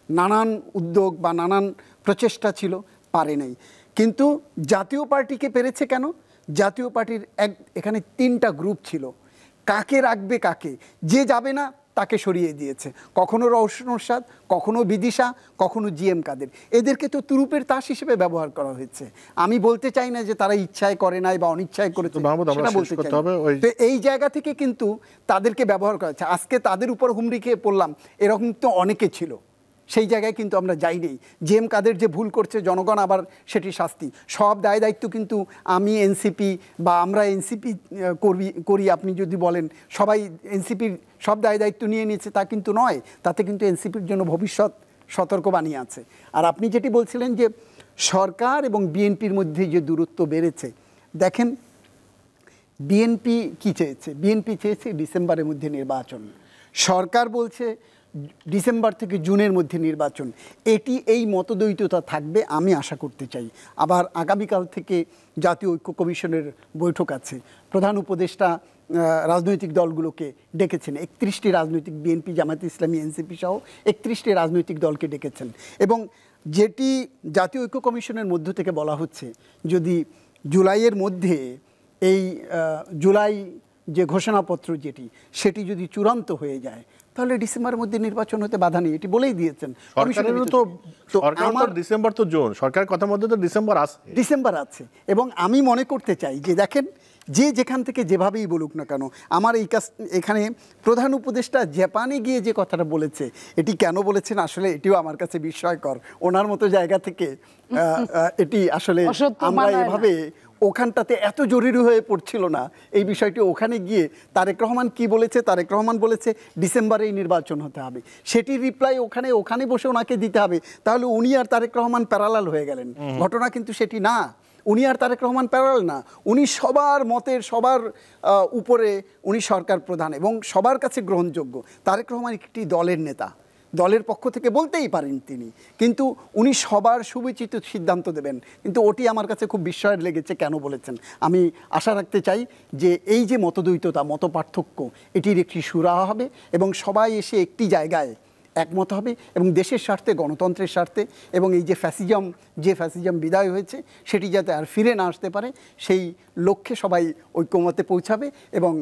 নানান উদ্যোগ বা নানান প্রচেষ্টা ছিল, পারে নাই। কিন্তু জাতীয় পার্টিকে পেরেছে কেন? জাতীয় পার্টির এখানে 3টা গ্রুপ ছিল, কাকে রাখবে কাকে, যে যাবে না তাকে সরিয়ে দিয়েছে। কখনো রওশন এরশাদ, কখনো বিদিশা, কখনো জিএম কাদের। এদেরকে তো তুরুপের তাস হিসেবে ব্যবহার করা হয়েছে। আমি বলতে চাই না যে তারা ইচ্ছায় করে নাই বা অনিচ্ছায় করেছে, সেটা বলতে চাই। তো এই জায়গা থেকে কিন্তু তাদেরকে ব্যবহার করা হচ্ছে। আজকে তাদের উপর হুমড়ি খেয়ে পড়লাম, এরকম তো অনেকে ছিল, সেই জায়গায় কিন্তু আমরা যাইনি। জিএম কাদের যে ভুল করছে, জনগণ আবার সেটি শাস্তি, সব দায় দায়িত্ব কিন্তু আমি এনসিপি বা আমরা এনসিপি করি আপনি যদি বলেন সবাই এনসিপির সব দায় দায়িত্ব নিয়ে নিয়েছে, তা কিন্তু নয়। তাতে কিন্তু এনসিপির জন্য ভবিষ্যৎ সতর্কবাণী আছে। আর আপনি যেটি বলছিলেন যে সরকার এবং বিএনপির মধ্যে যে দূরত্ব বেড়েছে, দেখেন বিএনপি কি চেয়েছে? বিএনপি চেয়েছে ডিসেম্বরের মধ্যে নির্বাচন, সরকার বলছে ডিসেম্বর থেকে জুনের মধ্যে নির্বাচন। এই মতদ্বৈততা থাকবে আমি আশা করতে চাই। আবার আগামীকাল থেকে জাতীয় ঐক্য কমিশনের বৈঠক আছে, প্রধান উপদেষ্টা রাজনৈতিক দলগুলোকে ডেকেছেন, 31টি রাজনৈতিক, বিএনপি, জামায়াতে ইসলামী, এনসিপি সহ 31টি রাজনৈতিক দলকে ডেকেছেন। এবং যেটি জাতীয় ঐক্য কমিশনের মধ্য থেকে বলা হচ্ছে, যদি জুলাইয়ের মধ্যে এই জুলাই যে ঘোষণাপত্র সেটি যদি চূড়ান্ত হয়ে যায়, তাহলে ডিসেম্বরের মধ্যে নির্বাচন হতে বাধা নেই, এটি বলেই দিয়েছেন। ডিসেম্বর তো জুন, সরকারের কথার মধ্যে তো ডিসেম্বর আছে। এবং আমি মনে করতে চাই যে দেখেন, যে যেখান থেকে যেভাবেই বলুক না কেন, আমার এখানে প্রধান উপদেষ্টা জাপানে গিয়ে যে কথাটা বলেছে, এটি কেন বলেছেন আসলে এটিও আমার কাছে বিস্ময়কর। ওনার মতো জায়গা থেকে এটি আসলে আমরা এভাবে ওখানটাতে এত জরুরি হয়ে পড়ছিল না এই বিষয়টি। ওখানে গিয়ে তারেক রহমান কি বলেছে? তারেক রহমান বলেছে ডিসেম্বরেই নির্বাচন হতে হবে, সেটির রিপ্লাই ওখানে বসে ওনাকে দিতে হবে। তাহলে উনি আর তারেক রহমান প্যারালাল হয়ে গেলেন। ঘটনা কিন্তু সেটি না, উনি আর তারেক রহমান প্যারালাল না, উনি সবার মতের, সবার উপরে উনি সরকার প্রধান এবং সবার কাছে গ্রহণযোগ্য। তারেক রহমান একটি দলের নেতা, দলের পক্ষ থেকে বলতেই পারেন তিনি, কিন্তু উনি সবার সুবিচিত সিদ্ধান্ত দেবেন। কিন্তু ওটি আমার কাছে খুব বিস্ময়ের লেগেছে কেন বলেছেন। আমি আশা রাখতে চাই যে এই যে মতদ্বৈততা, মত পার্থক্য, এটির একটি সুরাহা হবে এবং সবাই এসে একটি জায়গায় একমত হবে এবং দেশের স্বার্থে, গণতন্ত্রের স্বার্থে এবং এই যে ফ্যাসিজম বিদায় হয়েছে সেটি যাতে আর ফিরে না আসতে পারে, সেই লক্ষ্যে সবাই ঐক্যমতে পৌঁছাবে এবং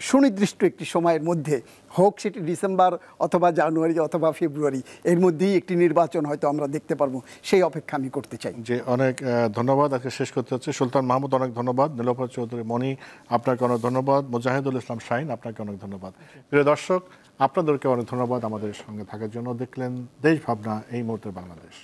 সুনির্দিষ্ট একটি সময়ের মধ্যে হোক, সেটি ডিসেম্বর অথবা জানুয়ারি অথবা ফেব্রুয়ারি, এর মধ্যেই একটি নির্বাচন হয়তো আমরা দেখতে পারবো, সেই অপেক্ষা আমি করতে চাই। যে অনেক ধন্যবাদ। আজকে শেষ করতে হচ্ছে। সুলতান মাহমুদ অনেক ধন্যবাদ, নীলোফার চৌধুরী মনি আপনাকে অনেক ধন্যবাদ, মুজাহিদুল ইসলাম শাহীন আপনাকে অনেক ধন্যবাদ। প্রিয় দর্শক, আপনাদেরকে অনেক ধন্যবাদ আমাদের সঙ্গে থাকার জন্য। দেখলেন দেশ ভাবনা, এই মুহূর্তের বাংলাদেশ।